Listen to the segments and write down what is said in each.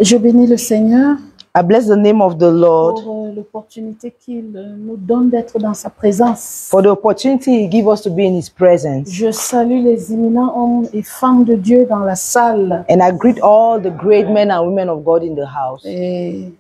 Je bénis le Seigneur I bless the name of the Lord pour l'opportunité qu'il nous donne d'être dans sa présence. for the opportunity He gives us to be in His presence. Je salue les éminents hommes et femmes de Dieu dans la salle. And I greet all the great men and women of God in the house. Et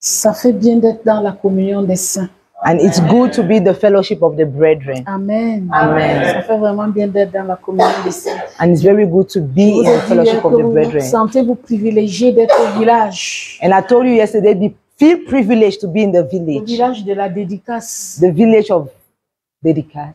ça fait bien d'être dans la communion des saints. And it's good to be the fellowship of the brethren. Amen. Amen. Ça fait vraiment bien d'être dans la communion des saints. And it's very good to be Vous in the avez dit fellowship que of the vous brethren. sentez-vous privilégié d'être au village. And I told you yesterday, feel privileged to be in the Au village. village de la dédicace. The village of dedication.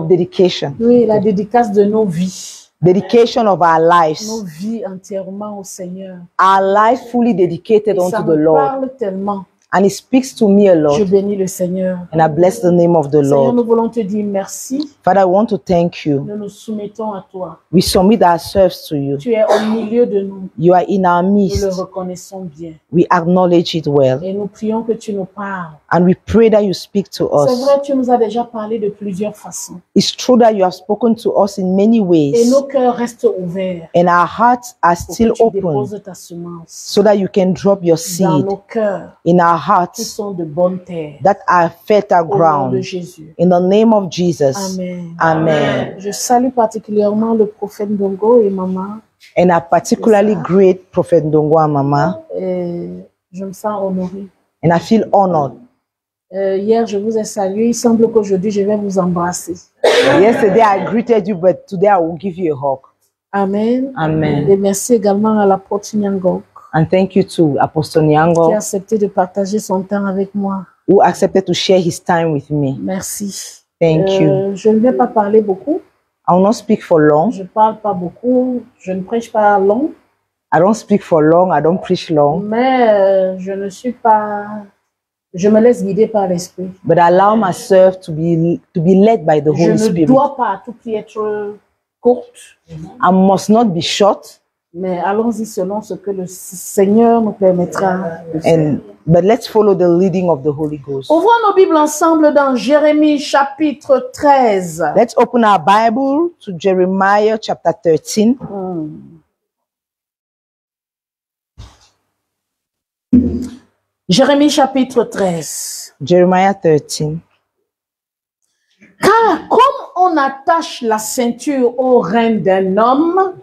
Dedication. Oui, la dédicace de nos vies. Dedication of our Nos lives. vies entièrement au Seigneur. Our life fully dedicated Et ça unto the me Lord. parle tellement. And it speaks to me a Je lot. bénis le Seigneur. And I bless the name of the Seigneur, Lord. nous voulons te dire merci. Father, I want to thank you. Nous nous soumettons à toi. We submit ourselves to you. Tu es au milieu de nous. You are in our Nous le midst. reconnaissons bien. We acknowledge it well. Et nous prions que tu nous parles. And we pray that you speak to C'est us. vrai, tu nous as déjà parlé de plusieurs façons. It's true that you have spoken to us in many Et ways. nos cœurs restent ouverts And our hearts are pour still que tu open déposes ta semence so that you can drop your dans seed nos cœurs in our qui hearts sont de bonne terre. that are fertile Au nom de ground. Jésus. In the name of Jesus. Amen. Amen. Je salue particulièrement le prophète Ndongo et maman. And I particularly greet Prophet Ndongo and Mama. Et je me sens honorée. And I feel honored. Hier, je vous ai salué. Il semble qu'aujourd'hui, je vais vous embrasser. Yesterday I greeted you, but today I will give you a hug. Amen. Amen. Et merci également à l'apôtre Nyangok And thank you to Apostle qui Nyango, a accepté de partager son temps avec moi. who accepted to share his time with me. Merci. Thank you. Je ne vais pas parler beaucoup. I will not speak for long. Je ne parle pas beaucoup. Je ne prêche pas long. I don't speak for long. I don't preach long. Mais je ne suis pas... Je me laisse guider par l'Esprit. But I allow myself to be led by the Je Holy ne Spirit. dois pas à tout prix être courte. I must not be short. Mais allons-y selon ce que le Seigneur nous permettra de faire. But let's follow the leading of the Holy Ghost. Ouvrons nos Bibles ensemble dans Jérémie chapitre 13. Let's open our Bible to Jeremiah chapter 13. Jérémie chapitre 13. Jeremiah 13. Car comme on attache la ceinture au rein d'un homme,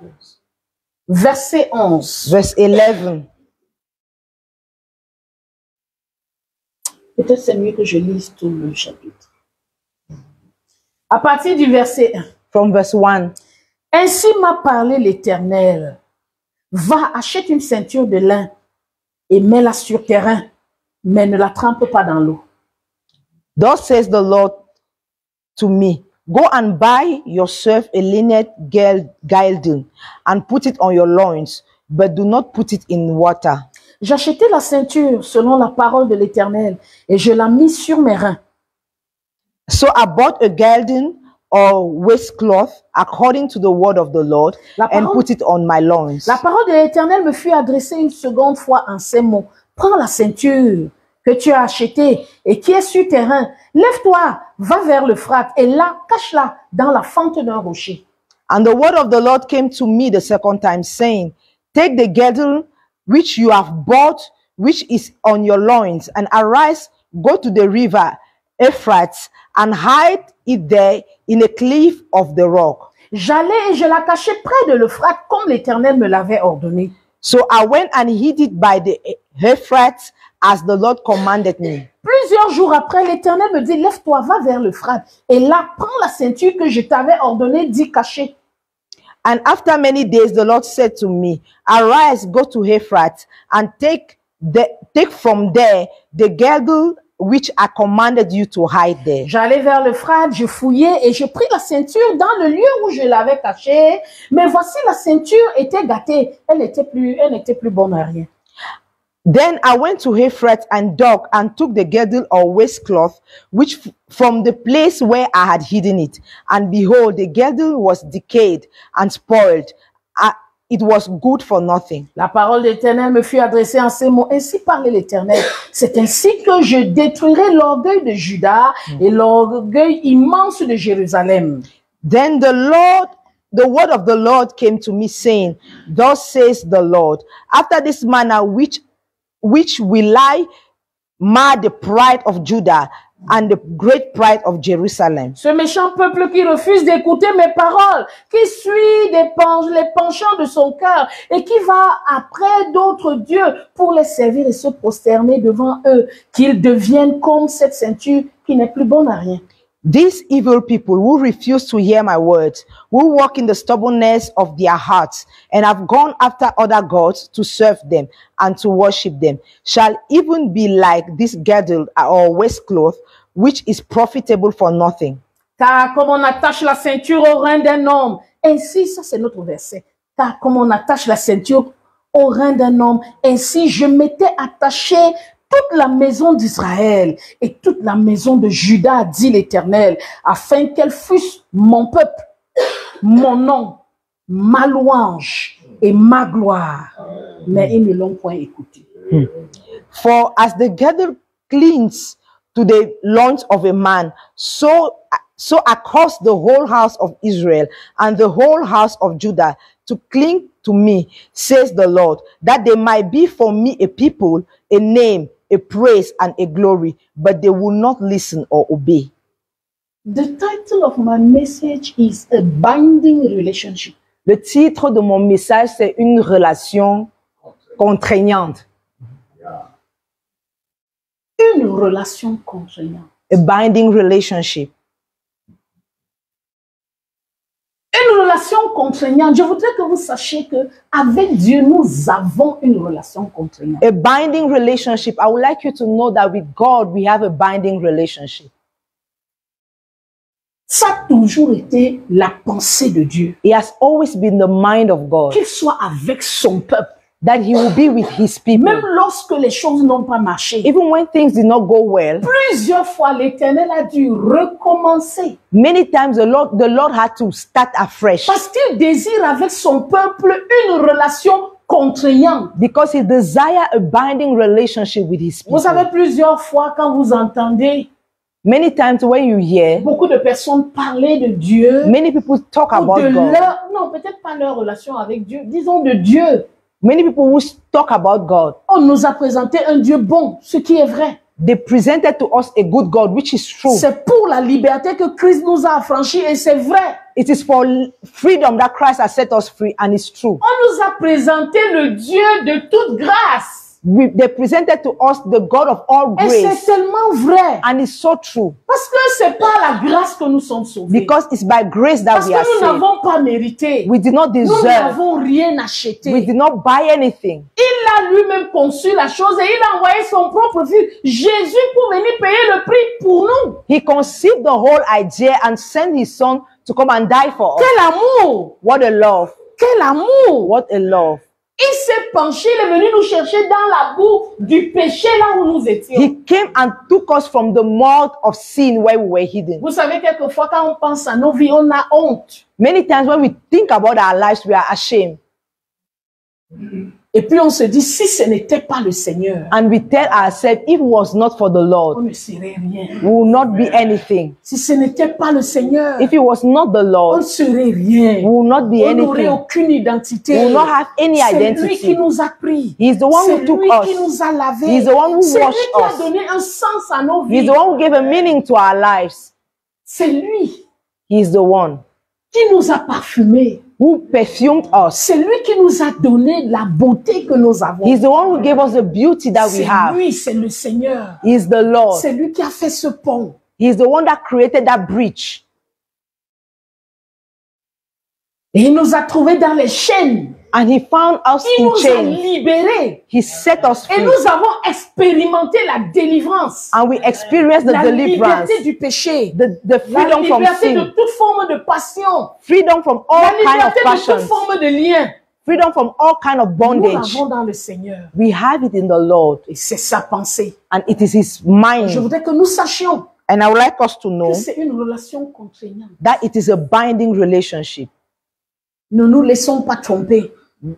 verset 11. Verse 11. Peut-être c'est mieux que je lise tout le chapitre. À partir du verset 1. From verse 1. Ainsi m'a parlé l'Éternel. Va, achète une ceinture de lin et mets-la sur tes reins, mais ne la trempe pas dans l'eau. Thus says the Lord to me, go and buy yourself a linen gilding and put it on your loins, but do not put it in water. J'achetai la ceinture selon la parole de l'Éternel et je la mis sur mes reins. So I bought a gilding or waistcloth according to the word of the Lord and put it on my loins. La parole de l'Éternel me fut adressée une seconde fois en ces mots. Prends la ceinture que tu as achetée et qui est sur tes reins. Lève-toi, va vers l'Euphrate et là, cache-la dans la fente d'un rocher. And the word of the Lord came to me the second time, saying, take the girdle which you have bought, which is on your loins, and arise, go to the river Euphrates, and hide it there in a cliff of the rock. J'allai et je la cachai près de l'Euphrate comme l'Éternel me l'avait ordonné. So I went and hid it by the Euphrates as the Lord commanded me. Plusieurs jours après, l'Éternel me dit, lève-toi, va vers l'Euphrate. Et là, prends la ceinture que je t'avais ordonné d'y cacher. And after many days, the Lord said to me, arise, go to Euphrates, and take from there the girdle which I commanded you to hide there. J'allais vers l'Euphrate, je fouillai et je pris la ceinture dans le lieu où je l'avais cachée. Mais voici, la ceinture était gâtée. Elle n'était plus bonne à rien. Then I went to Euphrates and dug and took the girdle or waistcloth, which from the place where I had hidden it. And behold, the girdle was decayed and spoiled. It was good for nothing. La parole de l'Éternel me fut adressée en ces mots. Ainsi parlait l'Éternel. C'est ainsi que je détruirai l'orgueil de Juda et l'orgueil immense de Jérusalem. Then the Lord the word of the Lord came to me, saying, Thus says the Lord, after this manner which will I mar the pride of Judah and the great pride of Jerusalem. Ce méchant peuple qui refuse d'écouter mes paroles, qui suit les penchants de son cœur et qui va après d'autres dieux pour les servir et se prosterner devant eux, qu'ils deviennent comme cette ceinture qui n'est plus bonne à rien. These evil people who refuse to hear my words, who walk in the stubbornness of their hearts, and have gone after other gods to serve them and to worship them, shall even be like this girdle or waistcloth, which is profitable for nothing. Car comme on attache la ceinture au rein d'un homme, ainsi, ça c'est notre verset, car comme on attache la ceinture au rein d'un homme, ainsi je m'étais attaché toute la maison d'Israël et toute la maison de Juda, dit l'Éternel, afin qu'elle fût mon peuple, mon nom, ma louange et ma gloire. Mais ils ne l'ont point écouté. For as the girdle clings to the loins of a man, so I caused the whole house of Israel and the whole house of Judah to cling to me, says the Lord, that they might be for me a people, a name, a praise, and a glory, but they will not listen or obey. The title of my message is A Binding Relationship. Le titre de mon message, c'est une relation contraignante. Une relation contraignante. A binding relationship. Une relation contraignante. Je voudrais que vous sachiez que avec Dieu, nous avons une relation contraignante. A binding relationship. I would like you to know that with God, we have a binding relationship. Ça a toujours été la pensée de Dieu. It has always been the mind of God. Qu'il soit avec son peuple. That he will be with his people. Même lorsque les choses n'ont pas marché. Even when things did not go well. Plusieurs fois, l'Éternel a dû recommencer. Many times the Lord had to start afresh. Parce qu'il désire avec son peuple une relation contraignante. Because he desires a binding relationship with his people. Vous savez, plusieurs fois, quand vous entendez many times when you hear beaucoup de personnes parler de Dieu, many people talk about God. Non, peut-être pas leur relation avec Dieu, disons de Dieu. Many people who talk about God. On nous a présenté un Dieu bon, ce qui est vrai. They presented to us a good God, which is true. C'est pour la liberté que Christ nous a affranchis et c'est vrai. It is for freedom that Christ has set us free, and it's true. On nous a présenté le Dieu de toute grâce. They presented to us the God of all grace. Et c'est tellement vrai. And it's so true. Parce que c'est par la grâce que nous sommes sauvés. Because it's by grace that we are saved. Parce que nous n'avons pas mérité. We did not deserve. Nous n'avons rien acheté. We did not buy anything. Il a lui-même conçu la chose et il a envoyé son propre fils, Jésus, pour venir payer le prix pour nous. He conceived the whole idea and sent his son to come and die for us. Quel amour! What a love! Quel amour! What a love! Il s'est penché, il est venu nous chercher dans la boue du péché là où nous étions. He came and took us from the mouth of sin where we were hidden. Vous savez, quelquefois quand on pense à nos vies, on a honte. Many times when we think about our lives, we are ashamed. Et puis on se dit, si ce n'était pas le Seigneur, and we tell ourselves, if it was not for the on Lord, ne serait rien. we will not be anything. Si ce n'était pas le Seigneur, If it was not the on ne Lord, serait rien. we will not be On n'aurait anything. aucune identité. We will not have any C'est lui identity. qui nous a pris. He's the one C'est who took lui us. qui nous a lavés. He's the one who C'est lui washed qui a us. donné un sens à nos He's vies. the one who gave a meaning to our lives. C'est lui He's the one qui nous a parfumés. who perfumed us. C'est lui qui nous a donné la beauté que nous avons. He's the one who gave us the beauty that we C'est have. lui, c'est le Seigneur. He's the Lord. C'est lui qui a fait ce pont. He's the one that created that breach. Et il nous a trouvés dans les chaînes. And he found us Il in nous a chains. libérés. He set us Et free. nous avons expérimenté la délivrance. And we experienced the La deliverance. liberté du péché. The La freedom from liberté de sin. toute forme de passion. Freedom from La all kind of liberté de toute passions. forme de lien. Freedom from all kind of Nous bondage. l'avons dans le Seigneur. We have it in the Lord. Et c'est sa pensée. And it is his Je mind. voudrais que nous sachions And I would like us to know que c'est une relation contraignante. that it is a binding relationship. Ne nous laissons pas tromper.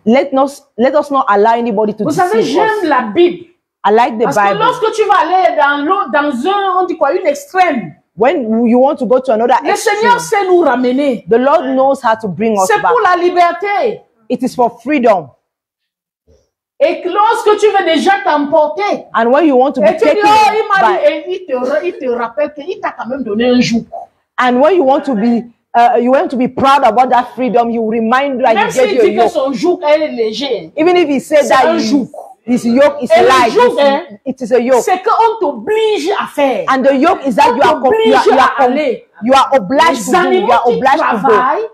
Let us not allow anybody to Vous savez, deceive us. j'aime la Bible. I like the Parce que Bible. lorsque tu vas aller dans l'autre, dans un, on dit quoi, une extrême. When you want to go to another Le extreme, Seigneur sait nous ramener. the Lord knows how to bring us C'est back. pour la liberté. It is for freedom. Et que lorsque tu veux déjà t'emporter, And when you want to be et tu dis, taken oh, il m'a back, dit, et il te rappelle qu'il t'a quand même donné un jour. and when you want to be proud about that freedom, you remind that Même he gave s'il you a dit que yoke. son joug est léger, Even if he said c'est that un joug. his yoke is Et le light, joug, hein, it is a yoke. c'est qu'on t'oblige à faire. And the yoke is that On t'oblige à aller. you are obliged Les to do. You animaux are qui obliged to go. travaillent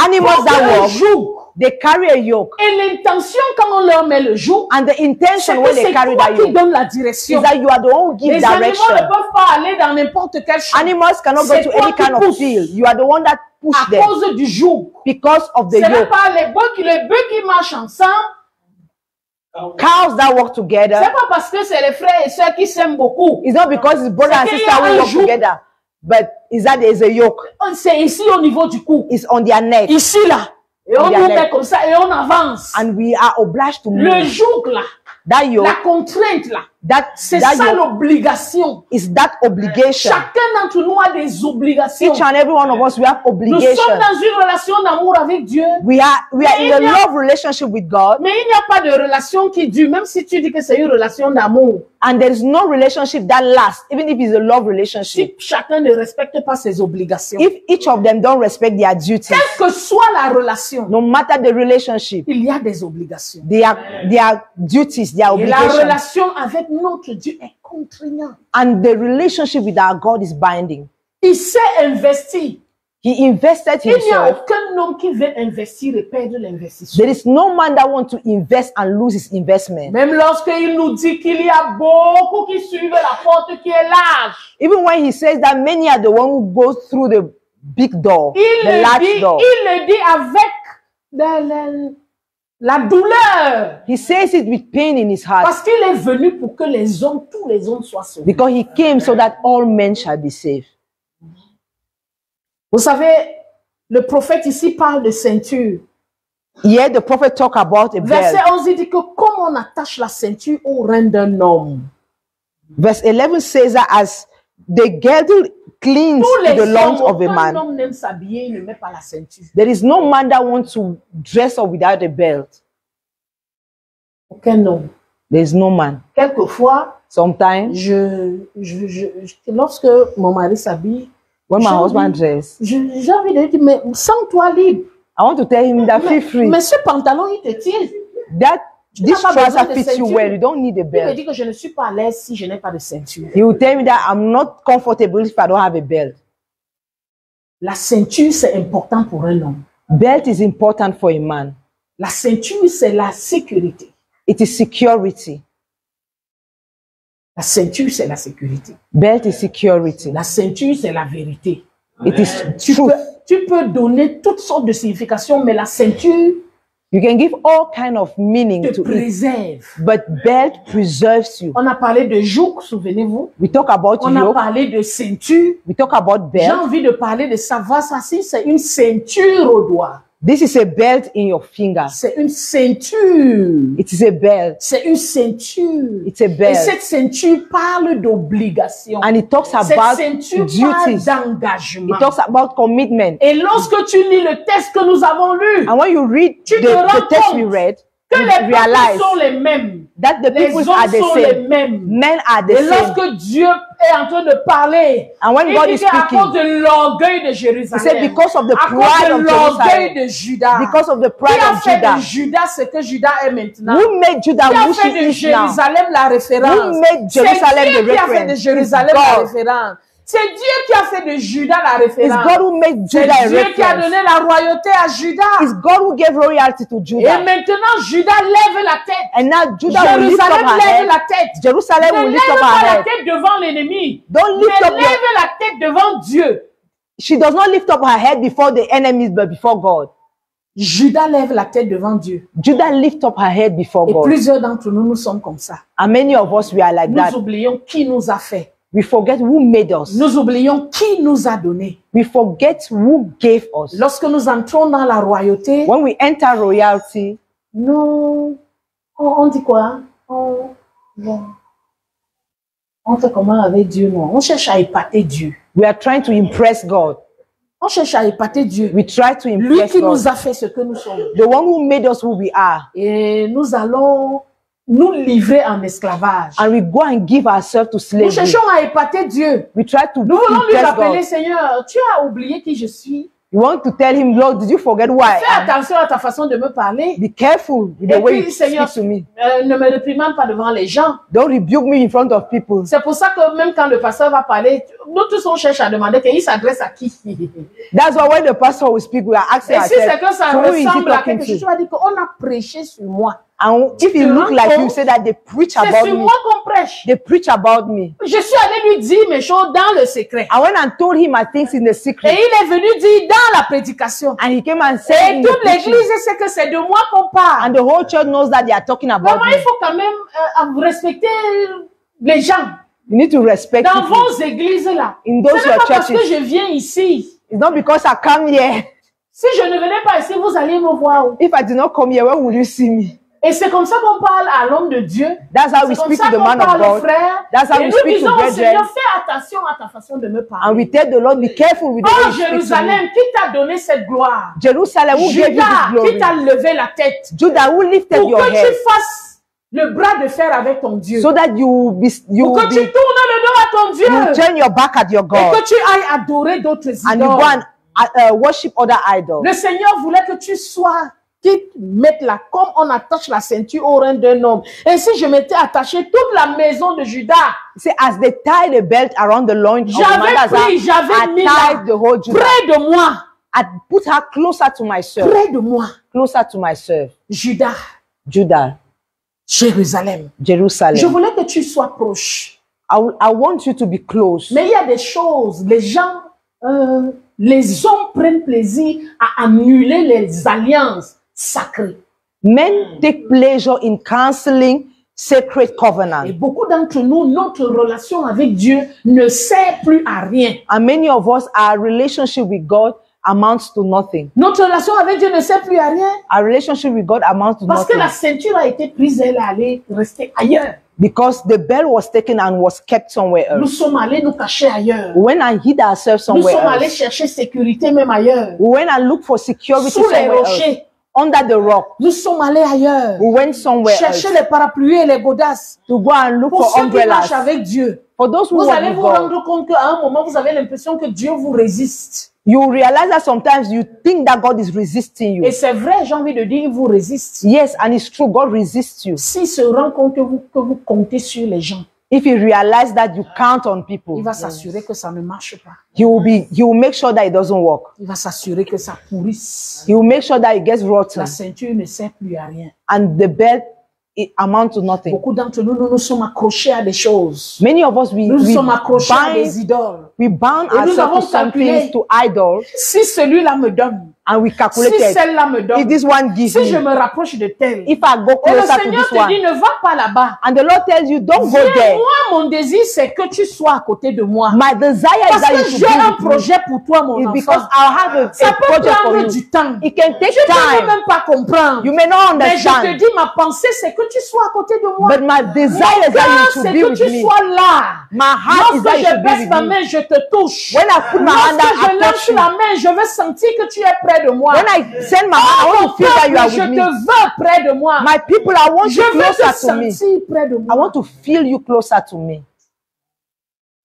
Animals portent that un walk, joug. they carry a yoke. Et l'intention quand on leur met le joug, And the c'est intention que when they c'est carry toi that qui yoke donnes la is direction. that you are the one who gives Les animaux direction. ne peuvent pas aller dans n'importe quel champ Animals cannot go C'est to toi any qui kind of pousses. field. You are the one that push à them cause du joug. because of the Ce n'est yoke. pas les bœufs qui marchent ensemble. Cows that work C'est together. pas parce que c'est les frères et sœurs qui s'aiment beaucoup. It's not because his brother and C'est qu'il y sister a un will work joug. together, but is that there is a yoke. C'est ici au niveau du cou. It's on their neck, Ici là. Et on On y nous allait. met comme ça et on avance. and we are obliged to Le move. joug là, That la yoke, contrainte là, c'est that ça yoke l'obligation. is that obligation. Chacun d'entre nous a des obligations. Each and every one of us, we have Nous sommes obligation. dans une relation d'amour avec Dieu. We are in Mais a il y a- love relationship with God, Mais il n'y a pas de relation qui dure, même si tu dis que c'est une relation d'amour. and there is no relationship that lasts, even if it's a love relationship. Si chacun ne respecte pas ses obligations, If each of them don't respect their duties, quelle que soit la relation, no matter the relationship, il y a des obligations. their duties, their Et la obligations, relation avec notre Dieu est contraignante. and the relationship with our God is binding. Il s'est investi. He invested Il n'y a himself. aucun homme qui veut investir et perdre l'investissement. There is no man that wants to invest and lose his investment. Même lorsqu'il nous dit qu'il y a beaucoup qui suivent la porte qui est large, Even when he says that many are the one who go through the big door, il the large door. le dit avec la douleur. He says it with pain in his heart Parce qu'il est venu pour que les hommes, tous les hommes soient sauvés. because he came so that all men shall be saved. Vous savez, le prophète ici parle de ceinture. Here the prophet talk about a Verset belt. 11, il dit que comme on attache la ceinture au rein d'un homme, Verse 11 says that as the girdle clings tous to les the loins hommes, of a aucun man, homme n'aime s'habiller, il ne met pas la ceinture. there is no man that wants to dress up without a belt. Aucun homme. There is no man. Quelquefois, Sometimes lorsque mon mari s'habille, when my j'ai husband envie- dress, j'ai envie de dire, mais sens-toi libre. I want to tell him that feel free. Mais ce pantalon, il te tient. That Tu this n'as pas besoin trouser de fits you ceinture. well. You don't need a Il me belt. dit que je ne suis pas à l'aise si je n'ai pas de ceinture. He will tell me that I'm not comfortable if I don't have a belt. La ceinture, c'est important pour un homme. Belt is important for a man. La ceinture, c'est la sécurité. It is security. La ceinture, c'est la sécurité. Belt is security. La ceinture, c'est la vérité. It is Tu truth. peux donner toutes sortes de significations, mais la ceinture You can give all kind of meaning te to it, préserve. but belt preserves you. On a parlé de joug, souvenez-vous. We talk about On a yoke. parlé de ceinture. We talk about J'ai belt. envie de parler de savoir ça si c'est une ceinture au doigt. This is a belt in your finger. C'est une ceinture. It is a belt. C'est une ceinture. It's a Et belt. cette ceinture parle d'obligation. And it talks Cette about ceinture parle duties. d'engagement. It talks about commitment. Et lorsque tu lis le texte que nous avons lu, And when you read Tu te rends the text we compte read, que you les peuples realize sont les mêmes. that the Les peoples hommes are the sont les same. mêmes. Men are the Et same. lorsque Dieu est en train de parler, And when il God dit is qu'à speaking, cause de l'orgueil de he Jérusalem, said because of the à pride cause de of l'orgueil Jerusalem, de Judas, because of the qui pride a of fait Judah, de Judas ce que Judas est maintenant? who made Judah Qui a who fait she de is now? Jérusalem la référence? Who made C'est Jerusalem Dieu the qui a fait de reference? Jérusalem It's la God. référence. C'est Dieu qui a fait de Judas la It's référence. God who made C'est Judah a Dieu qui a reference. donné la royauté à Judas. It's God who gave royalty to Et Judah. maintenant, Judas lève la tête. And now Judah will lift up Jérusalem her lève head. la tête. Jerusalem Ne will lift lève up pas her la head. tête devant l'ennemi. Don't Mais lift up lève your, la tête devant Dieu. she does not lift up her head before the enemies, but before God. Judas lève la tête devant Dieu. Judah lift up her head before Et God. plusieurs d'entre nous, nous sommes comme ça. And many of us, we are like that. Nous oublions qui nous a fait. We forget who made us. Nous oublions qui nous a donné. We forget who gave us. Lorsque nous entrons dans la royauté, When we enter royalty, nous, on dit quoi? Bon, on fait comment avec Dieu? Non, on cherche à épater Dieu. We are trying to impress God. On cherche à épater Dieu. We try to Lui impress qui God. nous a fait ce que nous sommes. The one who made us who we are. Et nous allons nous livrer en esclavage. And we go and give ourselves to Nous slavery. cherchons à épater Dieu. We try to Nous voulons lui impress rappeler, God. Seigneur, tu as oublié qui je suis. You want to tell him, Lord, did you forget who I Fais am? attention à ta façon de me parler. Be careful with the Et way puis, you Seigneur, speak to me. ne me réprimande pas devant les gens. Don't rebuke me in front of people. C'est pour ça que même quand le pasteur va parler, nous tous on cherche à demander qu'il s'adresse à qui. That's why when the pastor will speak, we are asking Et si c'est que ourselves, ça so who is he ressemble à talking quelque chose, tu to? vas dire qu'on a prêché sur moi. And if it look like you, say that they preach C'est about sur me. moi qu'on prêche. They preach about me. Je suis allée lui dire mes choses dans le secret. And when I told him my things in the Et secret, il est venu dire dans la prédication. and he came and said Et in the toute preaching, l'église sait que c'est de moi qu'on parle. and the whole church knows that they are talking about Vraiment, il me. faut quand même respecter les gens. You need to respect Dans people. vos églises-là. In Ce those n'est pas parce churches. que je viens ici. It's not because I come here. Si je ne venais pas ici, vous alliez me voir. If I did not come here, where would you see me? Et c'est comme ça qu'on parle à l'homme de Dieu. That's how we C'est comme speak ça to the qu'on man of parle aux God. frères. That's how Et we nous speak to disons, brethren. Seigneur, fais attention à ta façon de me And parler. we tell the Lord, be careful with the Oh way you speak to me. Jérusalem, qui t'a donné cette gloire? Jerusalem, who gave you Judas, this qui glory? t'a levé la tête? Judah, who lifted Pour your que head tu fasses le bras de fer avec ton Dieu. so that you will be, Pour que tu tournes le dos à ton Dieu. turn your back at your Et God que tu ailles adorer d'autres and you go idoles. and worship other idols. Le Seigneur voulait que tu sois, qui mette là, comme on attache la ceinture au rein d'un homme. Et si je m'étais attaché toute la maison de Judas, See, as they tie the belt around the loin of j'avais pris, j'avais mis I là, tied the whole Judah. près de moi, I put her closer to myself, près de moi, closer to myself. Judas, Judah, Jérusalem. Jerusalem. Je voulais que tu sois proche. I want you to be close. Mais il y a des choses, les gens, les hommes prennent plaisir à annuler les alliances sacrées. Men take pleasure in canceling sacred Et covenant. beaucoup d'entre nous, notre relation avec Dieu ne sert plus à rien. And many of us, our relationship with God amounts to nothing. Notre relation avec Dieu ne sert plus à rien Our relationship with God amounts to parce que nothing. la ceinture a été prise, elle est allée rester ailleurs. Because the bell was taken and was kept somewhere Nous else. sommes allés nous cacher ailleurs. We went and hid ourselves Nous somewhere sommes allés else. chercher sécurité même ailleurs. We went and looked for security Sous les somewhere else. rochers. Under the rock. Nous sommes allés ailleurs. We went somewhere else Chercher les parapluies et les godasses. to go and look Pour for ceux qui marchent umbrellas. avec Dieu. For those who Vous walk allez with vous God, rendre compte qu'à un moment, vous avez l'impression que Dieu vous résiste. you realize that sometimes you think that God is resisting you. Et c'est vrai, j'ai envie de dire, il vous résiste. Yes, and it's true, God resists you. S'il se rend compte que vous comptez sur les gens, If you realize that you count on people, il va s'assurer que ça ne marche pas. he will make sure that it doesn't work. Il va s'assurer que ça pourrisse. He will make sure that it gets rotten La ceinture ne sert plus à rien. and the belt it amounts to nothing. Beaucoup d'entre nous, nous nous sommes accrochés à des choses. Many of us Nous nous sommes accrochés à des idoles. we bound Et nous avons ourselves to some calculé. things, to idols, Si celui-là me donne, and we si calculated celle-là me if donne, this one gives si je me, me rapproche de tel, if I go et le closer to Seigneur this te dit, one, ne va pas là-bas. and the Lord tells you, don't go Viens, there. moi, mon désir, c'est que tu sois à côté de moi. My desire is Parce that you que should j'ai un be with me. projet pour toi, mon It's enfant. because I'll have a Ça peut project for prendre you. du temps. It can take Tu ne peux time. même pas comprendre. You may not Mais je te understand, dis, ma pensée, c'est que tu sois à côté de moi. but my desire Mon is that cœur, you should c'est be que with tu me. sois là. My heart is Lorsque that you je should be baisse with ma me. main, je te touche. When I put my hand Lorsque out, I je lance touch you. la main, je veux sentir que tu es près de moi. When I send my hand, I Oh, want mon to feel that you are peuple, je with te me. veux près de moi. My people, I want Je you veux te closer to me. sentir près de I moi. want to feel you closer to me.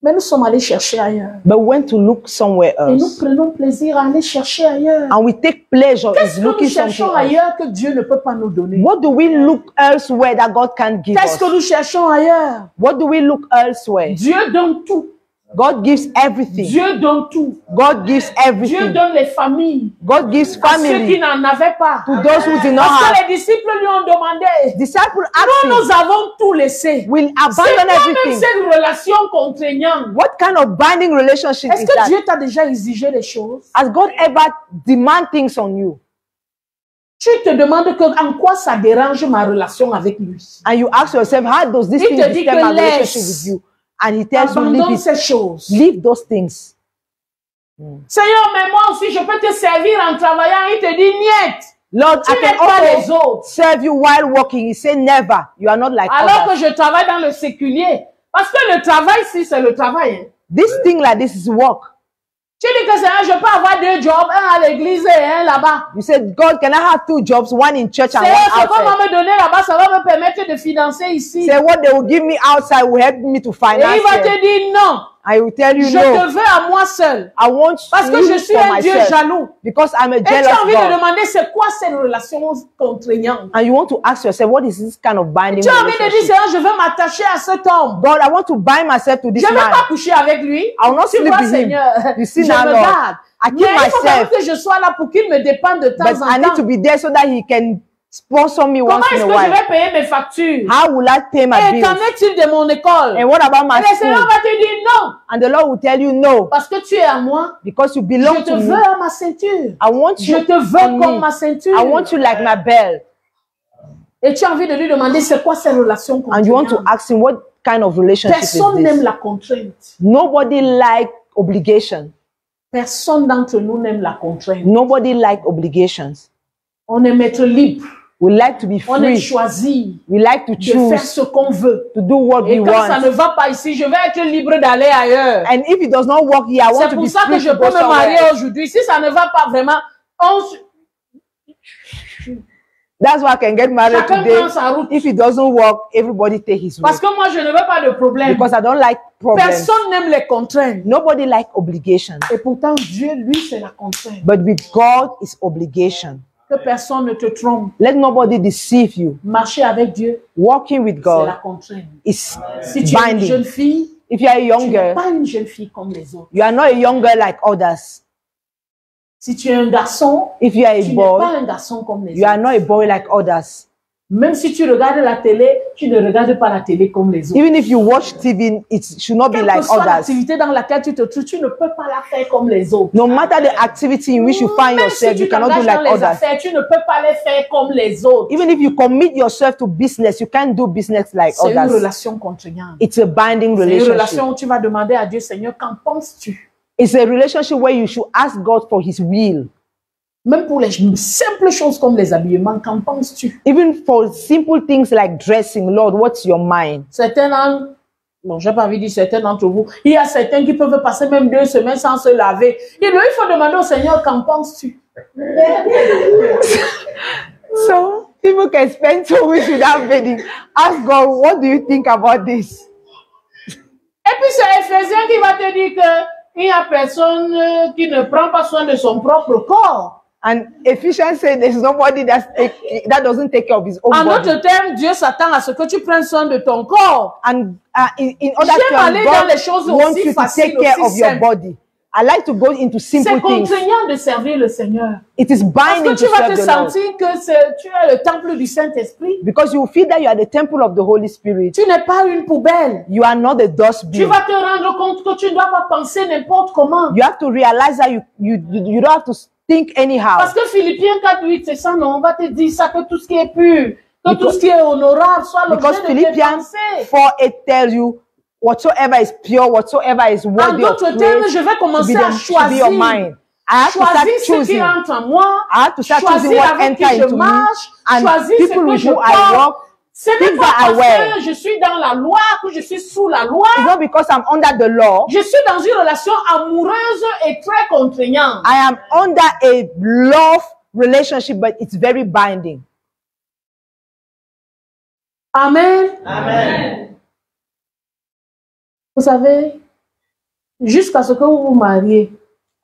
Mais nous sommes allés chercher ailleurs. But we went to look somewhere Et nous else. prenons plaisir à aller chercher ailleurs. And we take pleasure Qu'est-ce in que looking nous cherchons something else. ailleurs que Dieu ne peut pas nous donner? What do we look elsewhere that God can't give Qu'est-ce us? que nous cherchons ailleurs? What do we look elsewhere? Dieu donne tout. God gives everything. Dieu donne tout. God gives Dieu everything. donne les familles God gives à ceux qui family n'en avaient pas. to those who did not Parce have. que les disciples lui ont demandé, Disciples nous, nous asking, avons tout laissé. will C'est abandon quoi même everything. cette relation contraignante? What kind of binding relationship Est-ce is que that? Dieu t'a déjà exigé les choses? Has God ever demand things on you? Tu te demandes que, en quoi ça dérange ma relation avec lui? And you ask yourself, how does this Il thing te dit disturb que my relationship laisse. with you? And he tells you, Abandonne leave it. ces choses. Leave those things. Seigneur, mais moi aussi, je peux te servir en travaillant. Il te dit, niet. Lord, Tu I n'es can pas les also autres. serve you while working. He said, never. You are not like Alors que others. je travaille dans le séculier. Parce que le travail, si c'est le travail. Hein. This thing like this is work. Tu dis que Seigneur, je peux avoir 2 jobs, un à l'église et un là-bas. You said, God, can I have 2 jobs, one in church and Seigneur, one ce qu'on va outside? me donner là-bas, ça va me permettre de financer ici. Say what they will give me outside will help me to Et finance il va te it. dire non. I will tell you Je no. te veux à moi seul. I want Parce que you je suis for un Dieu myself jaloux. because I'm a Et tu jealous as envie de God. demander c'est quoi cette relation contraignante. And you want to ask yourself, what is this kind of binding Tu as envie de dire relationship? Seigneur, je veux m'attacher à cet homme. God, I want to bind myself to this Je ne vais man. pas coucher avec lui. I will not Tu sleep vois, with him. Seigneur, You see je now, me Lord, garde. I Mais keep il faut quand même myself, que je sois là pour qu'il me dépanne de temps but I en need to temps. be there so that he can sponsor me Comment once in est-ce a que je while. vais payer mes factures? How will I pay my Et qu'en bills? est-il de mon école? And what about Et my le Seigneur school? va te dire non. And the Lord will tell you no, Parce que tu es à moi. because you Je belong te to veux me. à ma ceinture. I want Je you te on veux comme me. ma ceinture. I want you like my belt. Et tu as envie de lui demander c'est quoi ces relations And you want to contraignantes. ask him, what kind of relationship is Personne n'aime this? la contrainte. Nobody like obligation. Personne d'entre nous n'aime la contrainte. Nobody like obligations. On aime être libre. We like to be On aime free. choisir We like to de faire choose ce qu'on veut. to do what Et we quand ça ne want. va pas ici, je vais être libre d'aller ailleurs. And if it does not work here, I want C'est to pour be ça que free je to peux go me marier somewhere. aujourd'hui. Si ça ne va pas vraiment, That's why I can get married chacun today. prend sa route. If it doesn't work, everybody take his way. Parce que moi, je ne veux pas de problème. Because I don't like problems. Personne n'aime les contraintes. Nobody like obligations. Et pourtant, Dieu, lui, c'est la contrainte. But with God, it's obligation. Que personne ne te trompe. Let nobody deceive you. Marcher avec Dieu, Walking with c'est la God contrainte. is Si tu es une jeune binding. fille, If you are a tu young n'es girl, pas une jeune fille comme les autres. you are not a young girl like others. Si tu es un garçon, If you are a tu n'es boy, pas un garçon comme les you are autres. not a boy like others. Même si tu regardes la télé, tu ne regardes pas la télé comme les autres. Even if you watch TV, it should not be Quelle like que soit others. l'activité dans laquelle tu te trouves, tu ne peux pas la faire comme les autres. No matter the activity in which you find Même si yourself, tu you cannot do t'engages dans like les others. affaires, tu ne peux pas les faire comme les autres. Even if you commit yourself to business, you can't do business like C'est une others. relation contraignante. It's a binding C'est une relationship. relation où tu vas demander à Dieu, Seigneur, qu'en penses-tu? It's a relationship where you should ask God for His will. Même pour les simples choses comme les habillements, qu'en penses-tu? Even for simple things like dressing, Lord, what's your mind? Certains bon, j'ai pas envie de dire certains d'entre vous, il y a certains qui peuvent passer même 2 semaines sans se laver. Il faut demander au Seigneur, qu'en penses-tu? So people can spend 2 weeks without bathing. Ask God, what do you think about this? Et puis c'est Éphésiens qui va te dire qu'il n'y a personne qui ne prend pas soin de son propre corps. And Ephesians said there's nobody that doesn't take care of his own En body. d'autres termes, Dieu s'attend à ce que tu prennes soin de ton corps. And in other J'aime terms, aller dans les choses God wants aussi you to faciles, take care aussi of your simples. body. I like to go into C'est simple things. contraignant de servir le Seigneur. It is Parce binding que tu to vas serve te the Lord. sentir que tu es le temple du Saint-Esprit. Because you feel that you are the temple of the Holy Spirit. Tu n'es pas une poubelle. You are not a dust Tu bin. vas te rendre compte que tu ne dois pas penser n'importe comment. You have to realize that you don't have to think anyhow. Parce que Philippiens 4:8, c'est ça, non? On va te dire ça, que tout ce qui est pur, que tout Because- ce qui est honorable soit Because l'objet de tes Philippians pensées. 4:8 tells you whatsoever is pure, whatsoever is En worthy of d'autres termes, praise, je vais commencer à to be choisir. your mind. I have to start Choisir ce qui choosing. entre en moi. I have to start choosing Choisir what avec qui enter je into me marche. and Choisir ce people que with je who I porte. walk. Ce n'est things pas that I parce wear. que je suis dans la loi, que je suis sous la loi. It's not because I'm under the law. Je suis dans une relation amoureuse et très contraignante. I am under a love relationship, but it's very binding. Amen. Amen. Vous savez, jusqu'à ce que vous vous mariez,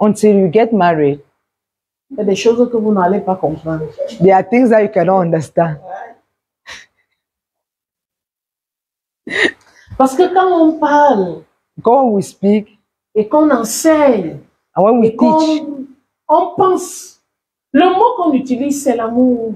Until you get married, il y a des choses que vous n'allez pas comprendre. there are things that you cannot understand. Parce que quand on parle When we speak et qu'on enseigne and when we et qu'on teach, on pense, le mot qu'on utilise, c'est l'amour.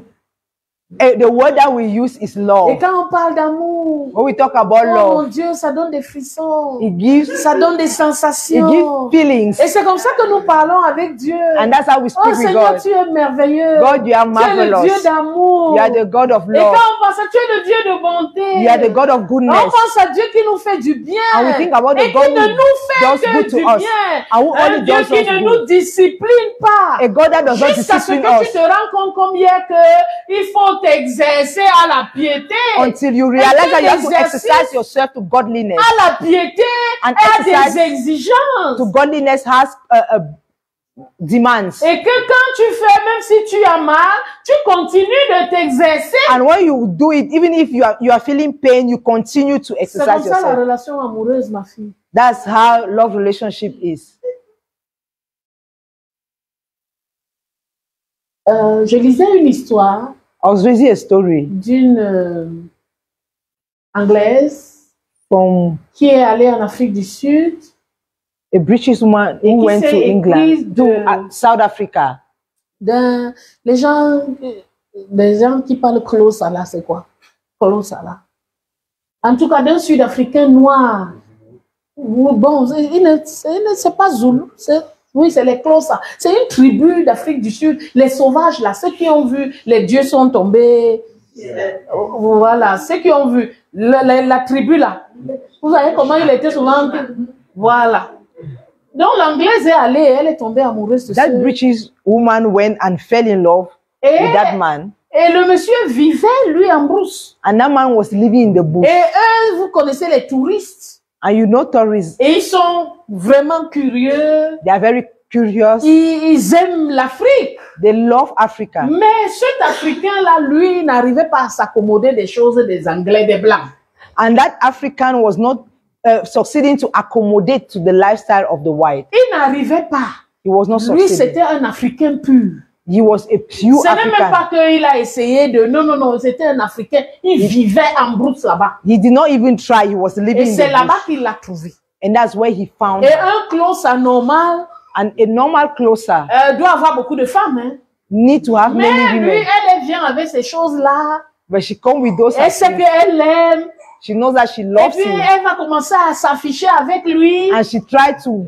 the word that we use is Et love. quand on parle d'amour, When we talk about oh mon love, Dieu, ça donne des frissons, it gives ça donne des sensations. feelings. Et c'est comme ça que nous parlons avec Dieu. And that's how we Oh speak with Seigneur, God. tu es merveilleux. God, you are Tu es le Dieu marvelous. d'amour. You are the God of Et love. quand on pense à tu es le Dieu de bonté. You are the God of On goodness. pense à Dieu qui nous fait du bien. And we think about the et qui God ne who nous fait does que good to du us. bien. And who Un only Dieu does qui us ne good. nous discipline pas. A God that does not Jusqu'à ce discipline que tu us. te rends compte combien que il faut faut t'exercer à la piété. until you realize that you have to exercise yourself to godliness. À la piété, And a des exercise exigences. to godliness has demands. Et que quand tu fais, même si tu as mal, tu continues de t'exercer. And when you do it, even if you are feeling pain, you continue to C'est comme exercise ça la yourself. relation amoureuse, ma fille. That's how love relationship is. Je lisais une histoire I was reading a story d'une Anglaise from qui est allée en Afrique du Sud. a British woman Et who qui went to s'est England, éprise to de- South Africa. Les gens qui parlent Xhosa, c'est quoi? Xhosa. En tout cas, d'un Sud-Africain noir. Bon, c'est pas Zulu. Oui, c'est les Xhosa. C'est une tribu d'Afrique du Sud. Les sauvages, là, ceux qui ont vu les dieux sont tombés. Voilà, ceux qui ont vu la tribu, là. Vous savez comment il était souvent... Voilà. Donc, l'Anglaise est allée, elle est tombée amoureuse de That ce... British woman went and fell in love with that man. Et le monsieur vivait, lui, en brousse. And that man was living in the bush. Et eux, vous connaissez les touristes. And you know tourists, Et ils sont vraiment curieux. they are very curious. Ils aiment l'Afrique. They love Africa. Mais cet Africain-là, lui, n'arrivait pas à s'accommoder des choses des Anglais, des Blancs. And that African was not succeeding to accommodate to the lifestyle of the white. Il n'arrivait pas. He was not Lui, succeeding. c'était un Africain pur. He was a pure Ce n'est même African. pas qu'il a essayé de... Non, non, non, c'était un Africain. Il vivait en brousse là-bas. He did not even try. He was Et living in c'est the là-bas bush. qu'il l'a trouvé. And that's where he found Et her. un close anormal And a normal closer doit avoir beaucoup de femmes, hein. need to have Mais many lui, women. elle vient avec ces choses-là. But she come with those Elle sait things. qu'elle l'aime. She knows that she Et loves puis, him. elle va commencer à s'afficher avec lui. And she tried to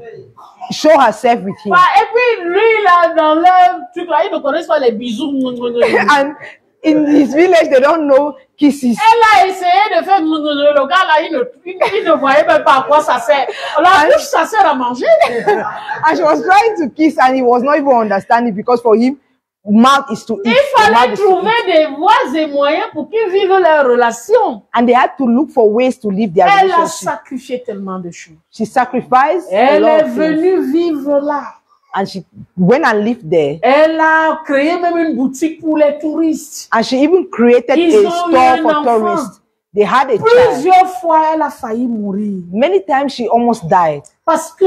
show herself with him. Et puis, lui, là, dans leur truc, là, ils ne connaissent pas les bisous. And in his village, they don't know kisses. Elle a essayé de faire le gars, là, il ne voyait même pas à quoi ça sert. La bouche, ça sert à manger. And she was trying to kiss, and he was not even understanding because for him, mouth is to eat. Il the fallait mouth is to trouver eat. des voies et moyens pour qu'ils vivent leur relation. And they had to look for ways to live their Elle a relationship. sacrifié tellement de choses. She sacrificed a Elle lot est of things. venue vivre là. And she went and lived there. Elle a créé même une boutique pour les touristes. And she even created Ils a ont eu store un for enfant. tourists. They had a child. Plusieurs fois, elle a failli mourir. Many times she almost died Parce que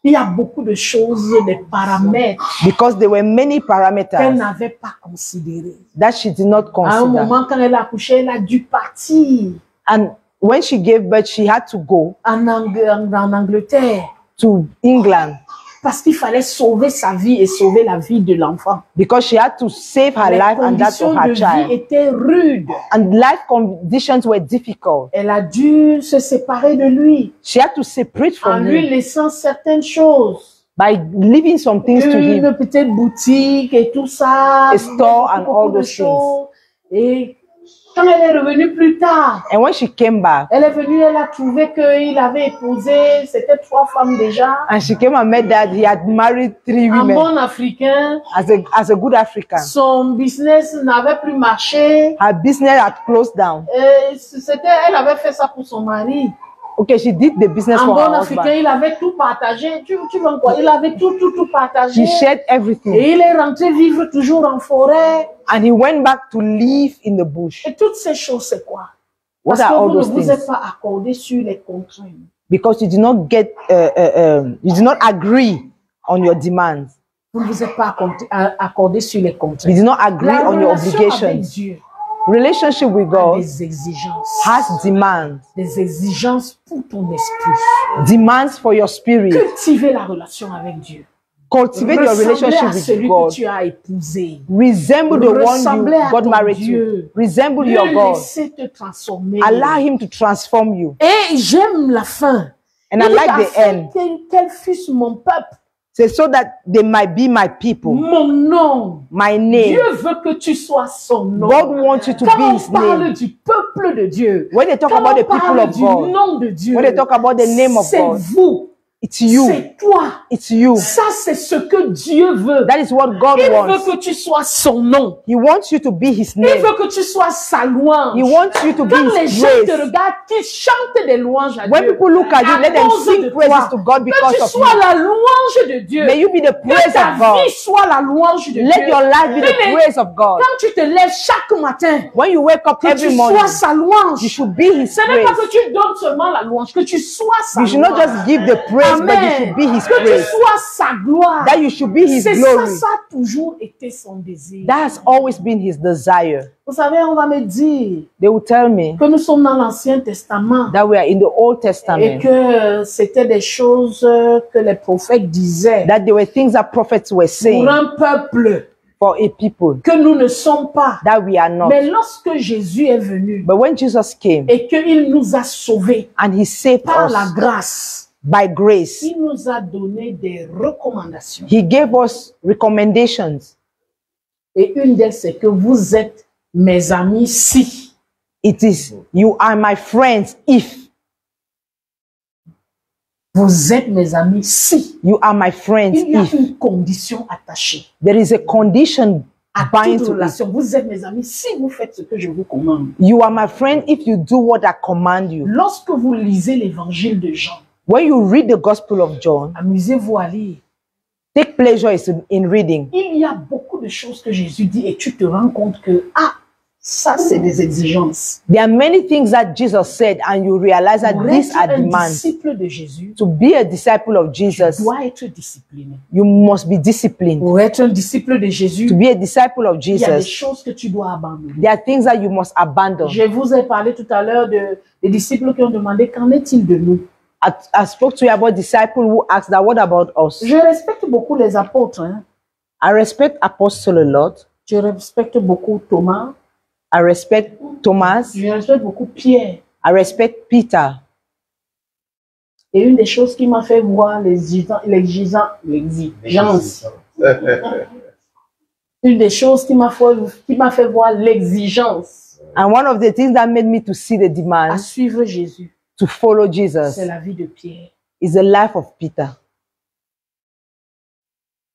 il y a beaucoup de choses, des paramètres because there were many qu'elle parameters n'avait pas considérés. that she did not À un consider. moment, quand elle a accouché, elle a dû partir And when she gave birth, she had to go en Angleterre to England parce qu'il fallait sauver sa vie et sauver la vie de l'enfant. because she had to save her Les life and that conditions of de her vie child. étaient rudes. And life conditions were difficult. Elle a dû se séparer de lui She had to separate en from lui him laissant certaines choses. by leaving some things to him. Une petite boutique et tout ça. A store and beaucoup all de those choses. Et quand elle est revenue plus tard, And when she came back, elle est venue, elle a trouvé qu'il avait épousé, c'était 3 femmes déjà. and she came and met that he had married 3 Un women bon Africain, as a good African. son business n'avait plus marché. Her business had closed down. Elle avait fait ça pour son mari. Okay, she did the business Un for her bon Africain, husband. il avait tout partagé. Tu vois quoi? Il avait tout partagé. He shared everything. Et il est rentré vivre toujours en forêt. And he went back to live in the bush. Et toutes ces choses, c'est quoi? What Parce are que all vous ne those vous êtes things? pas accordé sur les contraintes. Because you did not get, you did not agree on your demands. Vous ne vous êtes pas accordé sur les You contraintes. did not agree La on your relation avec obligations. Dieu Relationship with a God des exigences. has demands. Des exigences pour ton esprit. Demands for your spirit. Cultiver la relation avec Dieu. Cultivate your Ressembler relationship à with celui que God. tu as épousé. Resemble the one Ressembler you à got ton married Dieu. to. Resemble Lui your God. laisser te transformer. Allow him to transform you. Et j'aime la fin. And Il I dit, like the afin end. qu'elle fût mon peuple, Say so that they might be my people, mon nom. my name. Dieu veut que tu sois son nom. God wants you to Quand be on his parle name. du peuple de Dieu, When they talk quand about on the people parle of du God, nom de Dieu, when they talk about the name of c'est God, vous. It's you. C'est toi. It's you. Ça, c'est ce que Dieu veut. That is what God Il wants. veut que tu sois son nom. He wants you to be His Il name. veut que tu sois sa louange. He wants you to be Quand les His gens te praise. regardent, qu'ils chantent des louanges à When Dieu. people look at you, let them cause de sing praises toi. to God Que because tu of sois you. la louange de Dieu. May you be the Que praise ta of God. vie soit la louange de Dieu. Let your life be the Mais praise of God. quand tu te lèves chaque matin, When you wake up que every tu morning, sois sa louange. you should be His Ce n'est pas praise. que tu donnes seulement la louange, que tu sois sa You should louange. not just give the praise, but you Amen. should be His Que tu praise. sois sa gloire. That you should be His C'est glory. ça a toujours été son désir. That has always been His desire. Vous savez, on va me dire They will tell me que nous sommes dans l'Ancien Testament that we are in the Old et Testament, que c'était des choses que les prophètes disaient that there were things that prophets were saying pour un peuple for a people que nous ne sommes pas. that we are not. Mais lorsque Jésus est venu But when Jesus came et qu'il nous a sauvés and He saved par us la grâce, by grace, il nous a donné des recommandations. He gave us recommendations. Et une d'elles, c'est que vous êtes mes amis si. It is, you are my friends if. Vous êtes mes amis si. You are my friends Il y a if. une condition attachée There is a condition à bind toute to it. relation. Vous êtes mes amis si vous faites ce que je vous commande. You are my friend if you do what I command you. Lorsque vous lisez l'évangile de Jean, When you read the Gospel of John, amusez-vous à lire. take pleasure in reading. Il y a beaucoup de choses que Jésus dit et tu te rends compte que, ça c'est des exigences. There are many things that Jesus said, and you realize that Pour these être are un demands. disciple de Jésus, To be a disciple of tu Jesus, dois être discipliné. you must be disciplined. Pour être un disciple de Jésus, To be a disciple of il y a des Jesus, choses que tu dois abandonner. there are things that you must abandon. Je vous ai parlé tout à l'heure des disciples qui ont demandé qu'en est-il de nous. I spoke to you about disciples who asked that, what about us? Je respecte beaucoup les apôtres. Hein. I respect Apostle a lot. Je respecte beaucoup Thomas. I respect Thomas. Je respecte beaucoup Pierre. I respect Peter. Et une des choses qui m'a fait voir l'exigence, une des choses qui m'a fait voir l'exigence And one of the things that made me to see the à demand suivre Jésus, to follow Jesus c'est la vie de Pierre. is the life of Peter.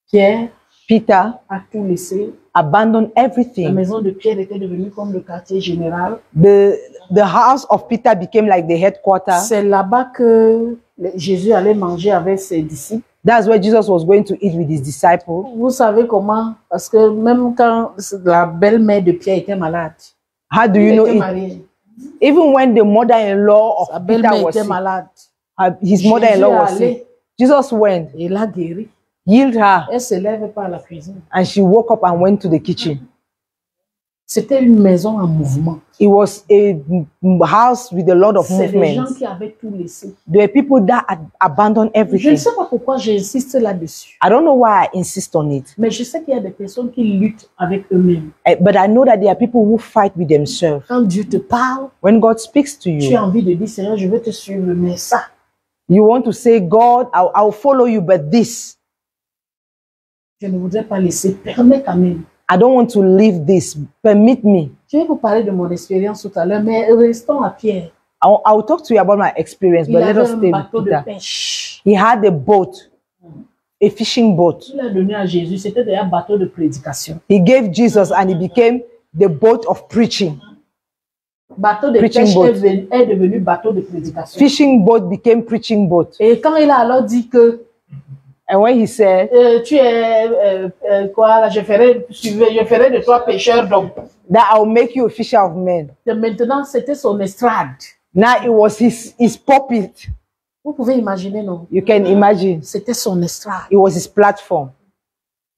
Pierre Peter a tout laissé. abandoned La everything. maison de Pierre était devenue comme le quartier général. The house of Peter became like the headquarters. C'est là-bas que Jésus allait manger avec ses disciples. That's where Jesus was going to eat with his disciples. Vous savez comment? Parce que même quand la belle-mère de Pierre était malade, How do il you know était it? marié, Even when the mother-in-law sa of Peter belle-mère was était sick, malade. his Jésus mother-in-law was allait sick, Jesus went, et l'a guérie. healed her, Elle se lève par la cuisine. and she woke up and went to the kitchen. C'était une maison en mouvement. It was a house with a lot of C'est des gens movements. qui avaient tout laissé. There were people that had abandoned Je ne everything. sais pas pourquoi j'insiste là-dessus. I don't know why I insist on it, Mais je sais qu'il y a des personnes qui luttent avec eux-mêmes. but I know that there are people who fight with themselves. Quand Dieu te parle, When God speaks to tu as you, envie de dire, Seigneur, je veux te suivre, mais ça, you want to say, God, I'll follow you, but this, je ne voudrais pas laisser. Permets quand même. I don't want to leave this. Permit me. Je vais vous parler de mon expérience tout à l'heure, mais restons à Pierre. I'll talk to you about my experience, Il but let avait us un stay with bateau de Peter. pêche. He had a boat, a fishing boat. Il a donné à Jésus, c'était un bateau de prédication. He gave Jesus and it became the boat of preaching. Bateau de Preaching pêche boat. est devenu bateau de prédication. Fishing boat became preaching boat. Et quand il a alors dit que And when he said tu es quoi là, je ferai de toi pêcheur d'hommes. that I'll make you a fisher of men. Et maintenant, c'était son estrade. Now it was his pulpit. Vous pouvez imaginer, non? You can imagine. C'était son estrade. It was his platform.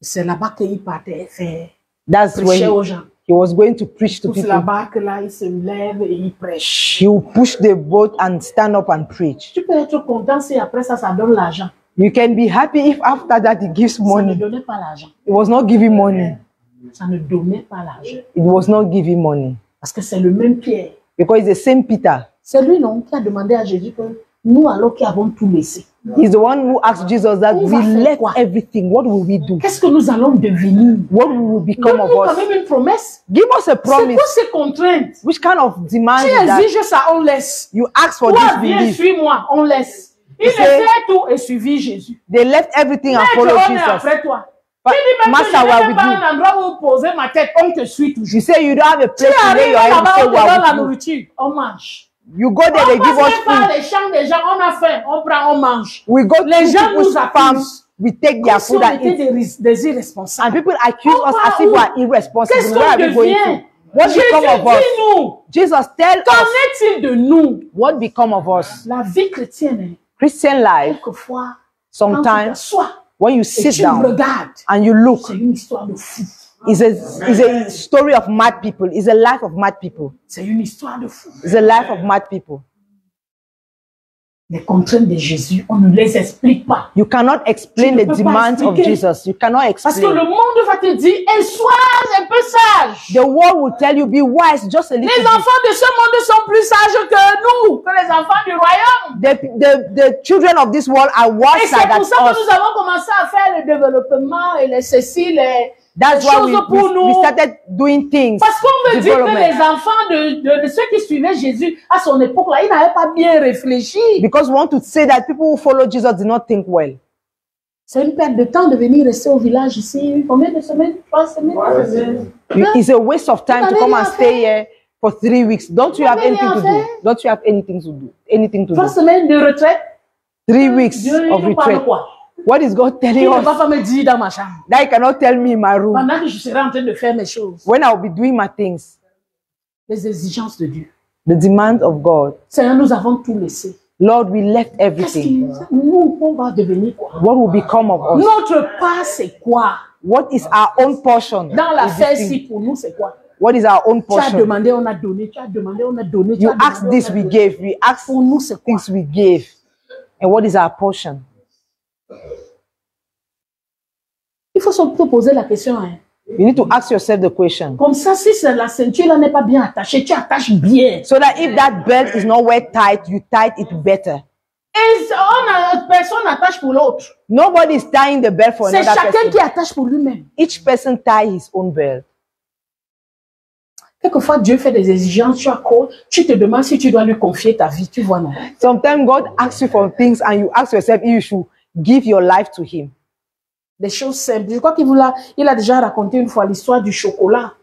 C'est là-bas qu'il partait faire That's prêcher aux when gens. he was going to preach to Pousse people. la barque là, il se lève et il prêche. He will push the boat and stand up and preach. Tu peux être content si après ça, ça donne l'argent. You can be happy if after that he gives Ça ne money. donnait pas l'argent. It was not giving money. Ça ne donnait pas l'argent. It was not giving money. Parce que c'est le même Pierre. Because it's the same Peter. C'est lui, non, qui a demandé à Jésus que nous, alors qui avons tout laissé, He's the one who asked Jesus that On we va faire left quoi? everything. What will we do? qu'est-ce que nous allons devenir? What will become of Donne-nous quand us? même une promesse. Give us a C'est promise. quoi ces contraintes? Which kind of demand Tu is that? exiges ça, on laisse. You ask for Toi, this viens, belief. suis-moi, on laisse. Ils laissaient tout et suivi Jésus. They left everything and Mais followed on est Jesus. après toi. But Tu dis même que je Master, we are n'ai with pas you. un endroit où poser ma tête, on te suit toujours. You say you don't have a Tu place to lay arrives your head. là-bas, You say on we te donne are la with you. nourriture, on mange. You go there, On they give us passe par food. les champs des gens, on a faim, on prend, on mange. We go Les to gens people's nous farms, accusent. we take Comme their si food on and était eat. des irresponsables. And people accuse On us va as if we où? are irresponsible. Qu'est-ce Where are qu'on we going devient? to? What become Jésus, of us? dis-nous, Jesus, tell qu'en us est-il de nous? what become of us. La vie chrétienne, hein, Christian life, quelquefois, quand tu sometimes t'assois when you et sit tu down regardes, and you look, c'est une histoire de fou. is a story of mad people. It's a life of mad people. C'est une histoire de fou. It's a life of mad people. Les contraintes de Jésus, on ne les explique pas. You cannot explain Tu ne the peux pas demands of expliquer. Jesus. You cannot Parce que le explain. monde va te dire, et sois un peu sage. The world will tell you, be wise, just a little Les bit. enfants de ce monde sont plus sages que nous, que les enfants du royaume. The children of this world are Et wiser c'est than pour ça que us. nous avons commencé à faire le développement et les ceci, les That's why choses pour we nous. started doing things. Parce qu'on veut dire que Development. les enfants de ceux qui suivaient Jésus à son époque-là, ils n'avaient pas bien réfléchi. Because we want to say that people who follow Jesus did not think well. C'est une perte de temps de venir rester au village ici. Combien de semaines? 3 semaines? It's a waste of time to come and stay here for 3 weeks. Don't you have Vous avez anything to rien do? fait? Don't you have anything to do? Anything to 3 do? semaines de retraite. 3 weeks Dieu of nous parle retreat. quoi? What is God telling Il ne va us? pas me dire dans ma chambre. That you cannot tell me in my room Pendant que je serai en train de faire mes choses. when I'll be doing my things. Les exigences de Dieu. The demand of God. Seigneur, nous avons tout laissé. Lord, we left Qu'est-ce everything. qui nous, on va devenir quoi? What will become of us? Notre part, c'est quoi? What is our own portion? Dans is l'affaire-ci, this thing? pour nous, c'est quoi? What is our own Tu as portion? demandé, on a donné. Tu as demandé, on a donné. Tu You as demandé, asked this, on a we donné. gave. We asked Pour nous, c'est quoi? things, we gave. And what is our portion? Il faut se poser la question. Hein. You need to ask yourself the question. Comme ça, si la ceinture là n'est pas bien attachée, tu attaches bien. So that if that belt is not well tight, you tight it better. Et personne n'attache pour l'autre. Nobody is tying the belt for C'est another chacun person. qui attache pour lui-même. Each person tie his own belt. Quelquefois, Dieu fait des exigences, tu te demandes si tu dois lui confier ta vie, tu vois, non? Sometimes God asks you for things and you ask yourself if you should give your life to him. Des choses simples. Je crois il a déjà raconté une fois l'histoire du chocolat.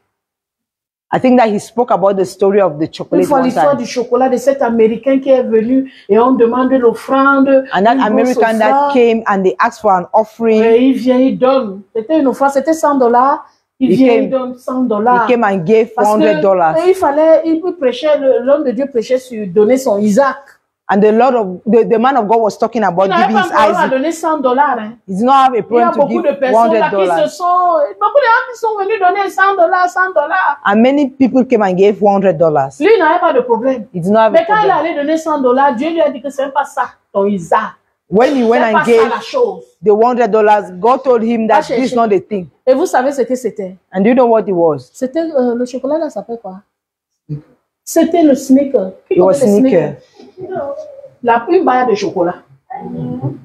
I think that he spoke about the story of the Une chocolate fois one l'histoire time. du chocolat de cet Américain qui est venu et on demande l'offrande. And that une grosse American that offrande. came and they asked for an offering. Et il vient, il donne. C'était une offrande, c'était $100. Il He vient, came- il donne He $100. came and gave Parce que $400. il fallait, il prêchait, l'homme de Dieu prêchait sur donner son Isaac. And the man of God was talking about Il n'avait giving pas his encore à Isaac. donner $100. Hein. He did not have a Il y a problem to beaucoup give de personnes là qui se $100. sont, beaucoup de gens qui sont venus donner $100. And many people came and gave $100. Lui, il n'avait pas de problème. He did not have a Mais quand il est problem. allé donner $100, Dieu lui a dit que c'est pas ça, ton Isaac. When he went C'est pas and ça gave la chose. the $100, God told him that Va this is chercher. not the thing. Et vous savez ce que c'était? And do you know what it was? C'était le chocolat là, ça s'appelle quoi? C'était le sneaker. Qui It was connaît le sneaker. Une barre de chocolat.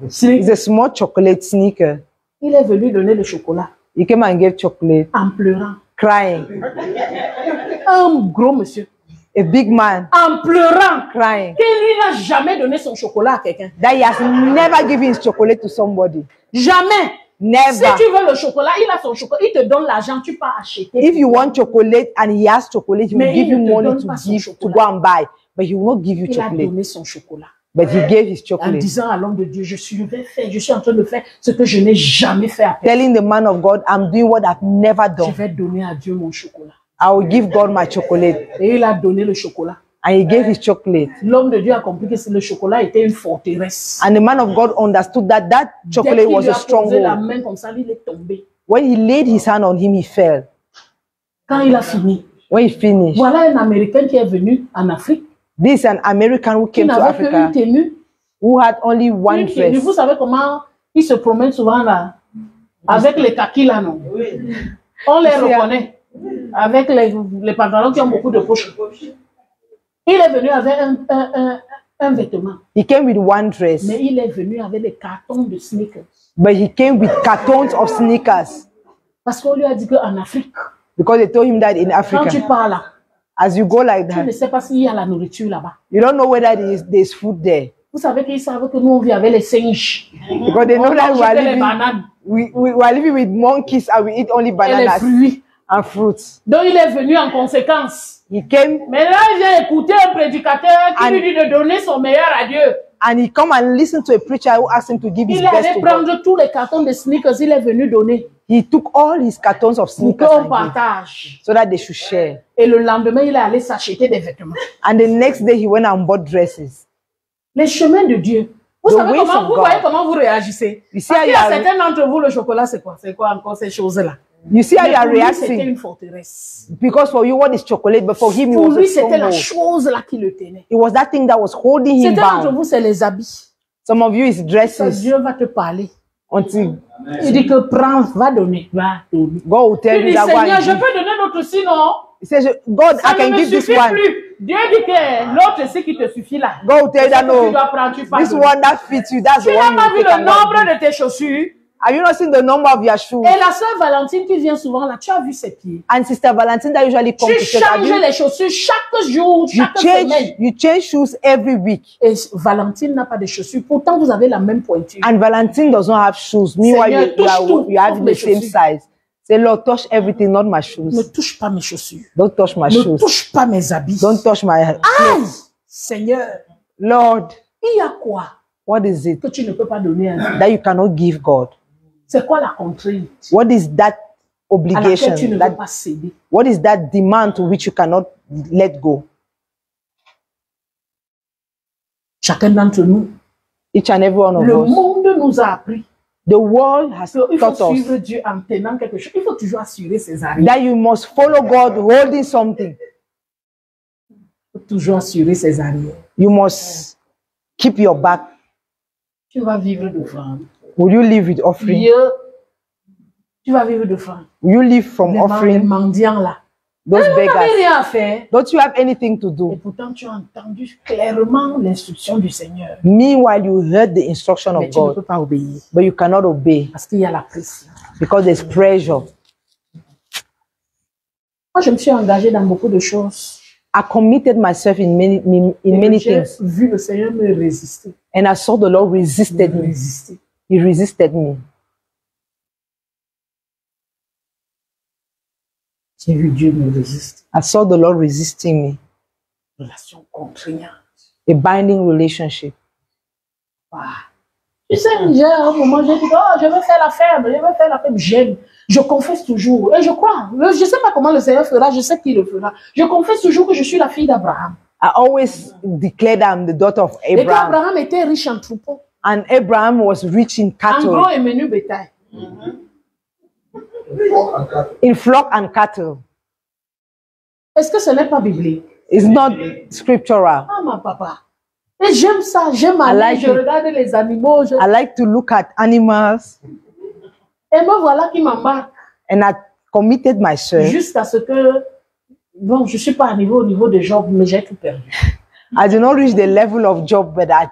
It's a small chocolate sneaker. Il est venu donner le chocolat He came and gave chocolate, en pleurant. crying. Un gros monsieur. A big man En pleurant. crying. Qu'il lui n'a jamais donné son chocolat à quelqu'un. That he has never given his chocolate to somebody. Jamais. Si Never. tu veux le chocolat, il a son chocolat, il te donne l'argent, tu peux acheter. If you want chocolate and he has chocolate, he will Mais give il you ne te money donne to pas son give to chocolat. go and buy. But he will not give you Il a chocolate. donné son chocolat. But he gave his En chocolate. disant à l'homme de Dieu, je suis en train de faire ce que je n'ai jamais fait à personne. Telling the man of God, I'm doing what I've never Je done. vais donner à Dieu mon chocolat. I will give God my chocolate. Et il a donné le chocolat. And he gave his chocolate. L'homme de Dieu a compris que le chocolat était une forteresse. And the man of God understood that that Dès chocolate qu'il was lui a a posé la stronghold. main comme ça, il est tombé. When he laid his hand on him, he fell. Quand il a fini, When he finished, voilà un Américain qui est venu en Afrique, this is an American who qui came to n'avait qu'une Africa tenue. who had only one Une tenue. dress. Vous savez comment ils se promènent souvent là, avec les kakis là, non? On les reconnaît, avec les pantalons qui ont beaucoup de poches. Il est venu avec un vêtement, He came with one dress, mais il est venu avec des cartons de sneakers. but he came with cartons of sneakers Parce qu'on lui a dit qu'en Afrique, because they told him that in quand tu Africa, pars là, as you go like tu ne that, sais pas s'il y a la nourriture là-bas. you don't know whether there's food there. Vous savez qu'ils savent que nous, on vit avec les singes. Because they know On that mange que les bananes we are living with monkeys and we eat only et les bananas fruits. and fruits. Donc, il est venu en conséquence. He came Mais là, il vient écouter un prédicateur qui And- lui dit de donner son meilleur à Dieu. and he come and listen to a preacher who asked him to give his Il est best allé to God. prendre tous les cartons de sneakers, il est venu donner He took all his cartons of pour sneakers qu'on and gave, partage. so that they should share. Et le lendemain, il est allé s'acheter des vêtements. And the next day he went and bought dresses. Les chemins de Dieu. Vous The savez ways comment, of vous God. voyez comment vous réagissez. You see Parce how qu'il y you a are- certains d'entre vous, le chocolat, c'est quoi? C'est quoi encore ces choses-là? You see how Mais you are pour lui, c'était reacting? une forteresse. Because for you, what is chocolate? But for him, it Pour was a lui, c'était la stronghold. chose là qui le tenait. It was that thing that was holding him Certains d'entre bound. vous, c'est les habits. Some of you is Ça, dresses Dieu va te parler. until Il dit que prends, va donner, va donner. God will tell Il you dit, that go Seigneur, and je give. peux donner l'autre aussi, non? He says, God, Ça I can ne me give this suffit one. plus. Dieu dit que l'autre, c'est qui te suffit là. God will tell you that Tu no, dois prendre, tu this donner. one that fits you, that's Tu the n'as one pas you vu take le and go and nombre give. de tes chaussures? Have you not seen the number of your shoes? Et la sœur Valentine qui vient souvent là, tu as vu ses pieds. And Sister Valentine that usually comes Tu to church, have changes you, les chaussures chaque jour, you chaque semaine. change shoes every week. Et Valentine n'a pas de chaussures. Pourtant, vous avez la même pointure. And Valentine does not have shoes. Meanwhile, Seigneur, you touche tout, are having sauf the mes same chaussures. size. Say, Lord, touch everything, not my Ne shoes. touche pas mes chaussures. Don't touch my Ne shoes. touche pas mes habits. Don't touch my Aïe! clothes. Seigneur, Lord, il y a quoi what is it que tu ne peux pas donner à Dieu? that you cannot give God? C'est quoi la contrainte What is that à laquelle obligation? tu ne veux That, pas céder? what is that demand to which you cannot let go? Chacun d'entre nous, Each and every one of le us. monde nous a appris The world has qu'il taught faut us suivre Dieu en tenant quelque chose. Il faut toujours assurer ses arrières. that you must follow God holding something. Il faut toujours assurer ses arrières. You must keep your back. Tu vas vivre d'offrande. Will you live with offering? Dieu, tu vas vivre d'offrande. Will you live from Les offering mendiants là. those Vous n'avez beggars? rien à faire. Don't you have anything to Et do? pourtant, tu as entendu clairement l'instruction du Seigneur. Meanwhile, you heard the instruction Mais of tu ne God, peux pas obéir. but you cannot obey Parce qu'il y a la pression. because there's pressure. Moi, je me suis engagée dans beaucoup de choses. I committed myself in many J'ai things, vu le Seigneur me résister. and I saw the Lord resisted me. Résister. He resisted me. J'ai vu Dieu me résister. I saw the Lord resisting me. Relation contraignante. A binding relationship. Ah. Tu sais, j'ai un moment, j'ai dit, oh, je vais faire la ferme, je vais faire la ferme. J'aime. Je confesse toujours. Et je crois. Je ne sais pas comment le Seigneur fera, je sais qu'il le fera. Je confesse toujours que je suis la fille d'Abraham. I always declared I'm the daughter of Et Abraham. qu'Abraham était riche en troupeaux. And Abraham was rich in En cattle, gros et menu bétail. in flock and cattle. Est-ce que ce n'est pas biblique? It's not scriptural. Ah, ma papa. Et j'aime ça, j'aime aller, like je it. regarde les animaux. I like to look at animals, Et me voilà qui m'embarque. and I committed myself. Jusqu'à ce que, bon, je ne suis pas au niveau de Job, mais j'ai tout perdu. I did not reach the level of Job, but I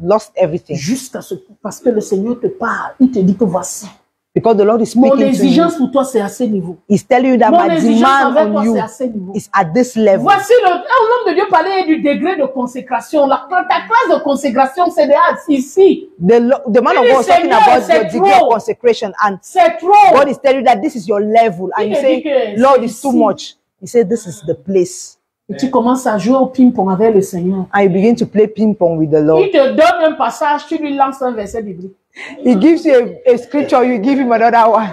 lost everything Jusqu'à ce que, parce que le Seigneur te parle, il te dit que voici. because the Lord is Mon speaking to you. exigence pour toi, c'est à ce niveau. He's telling you that Mon my exigence demand envers on toi, you c'est à ce niveau. is at this level. Voici un homme de Dieu parlait du degré de consécration. Ta classe de consécration, c'est ici. The man of Il dit, God is talking Seigneur, about c'est your degree trop. of consecration, and C'est trop. God is telling you that this is your level, and Il you te say, dit que Lord, c'est it's too ici. much. He said, this is the place. Et tu commences à jouer au ping-pong avec le Seigneur. And you begin to play ping pong with the Lord. Il te donne un passage, tu lui lances un verset biblique. He gives you a scripture, you give him another one.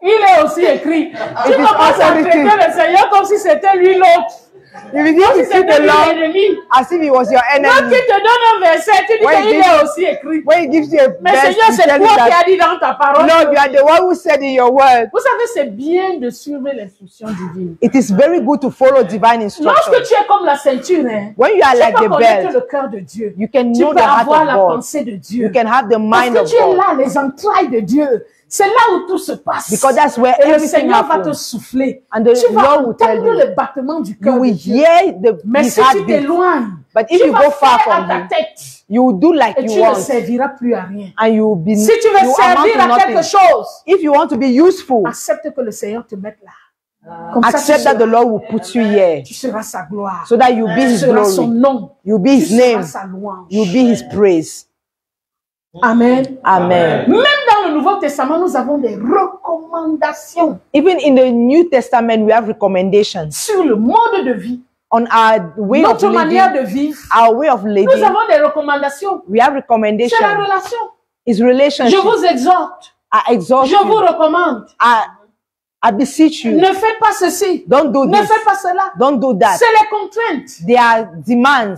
Il est aussi écrit. Tu is commences also à traiter written. le Seigneur comme si c'était lui l'autre. You begin Comme to si see c'était the lui Lord l'ennemi. as if he was your Quand enemy. il te donne un verset, tu dis When qu'il he est gives- aussi écrit. When he gives you a Mais verse, Seigneur, he c'est tells you toi qui that, as dit dans ta parole. Lord, you are the one who said in your word. Vous savez, c'est bien de suivre l'instruction divine. It is very good to follow divine instruction. Lorsque tu es comme la ceinture, hein, When you are tu like peux the connaître belt, le cœur de Dieu. you can Tu know peux the heart avoir of la God. pensée de Dieu. You can have the Parce mind que of tu es God. là, les entrailles de Dieu. C'est là où tout se passe. Because that's where Et le everything Seigneur va te happens. souffler. And the Tu vas Lord will tell entendre you. les battements du You cœur de will Dieu. hear Mais his si tu heartbeat. t'éloignes, But if tu you vas go far faire à from ta him, tête you will do like et you tu ne want, serviras plus à rien. and you will be. Si tu veux you amount servir to à quelque nothing. chose, If you want to be useful, accepte que le Seigneur te mette là. Comme ça, Accept that the Lord will put you here tu seras sa gloire. so that you'll be Tu His seras son glory, nom. you'll be Tu His seras name, sa louange. you'll be His praise. Amen. Amen. Même dans le Nouveau Testament, nous avons des recommandations Even in the New Testament, we have recommendations sur le mode de vie, on our way of notre manière living, de vivre. our way of Nous living. avons des recommandations. We have C'est la recommendations. relation. It's Je relationship. vous exhorte. I exhort Je vous you. recommande. I beseech you. Ne faites pas ceci. Don't do Ne this. faites pas cela. Don't do that. C'est les contraintes They are demands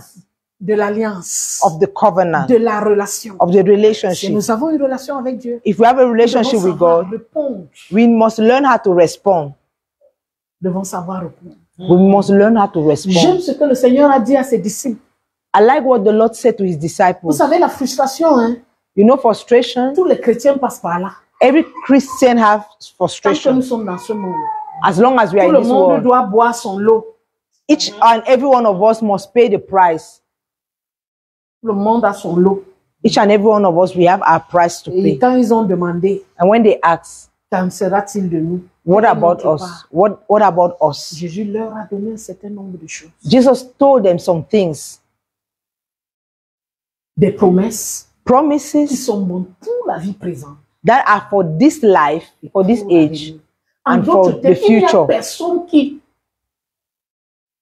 de l'alliance, of the covenant, de la relation. of the Si relationship. nous avons une relation avec Dieu, If we have a nous relationship devons with savoir God, répondre. we must learn how to respond. Nous devons savoir répondre. We must learn how to respond. J'aime ce que le Seigneur a dit à ses disciples. I like what the Lord said to His Vous disciples. savez, la frustration, hein, You know, frustration. tous les chrétiens passent par là. Every Christian have Tant que frustration. nous sommes dans ce monde, As long as we are tout in le this monde world, doit boire son lot. each and every one of us must pay the price. Tout le monde a son lot. Each and every one of us, we have our price to Et pay. quand ils ont demandé, And when they ask, qu'en sera-t-il de nous? what Ils about n'ont us? pas. What about us? Jésus leur a donné un certain nombre de choses. Jesus told them some things, Des promesses qui promises sont bonnes pour la vie présente. that are for this life, for this pour l'avenir. age, En and d'autres for termes, the il n'y a future. personne qui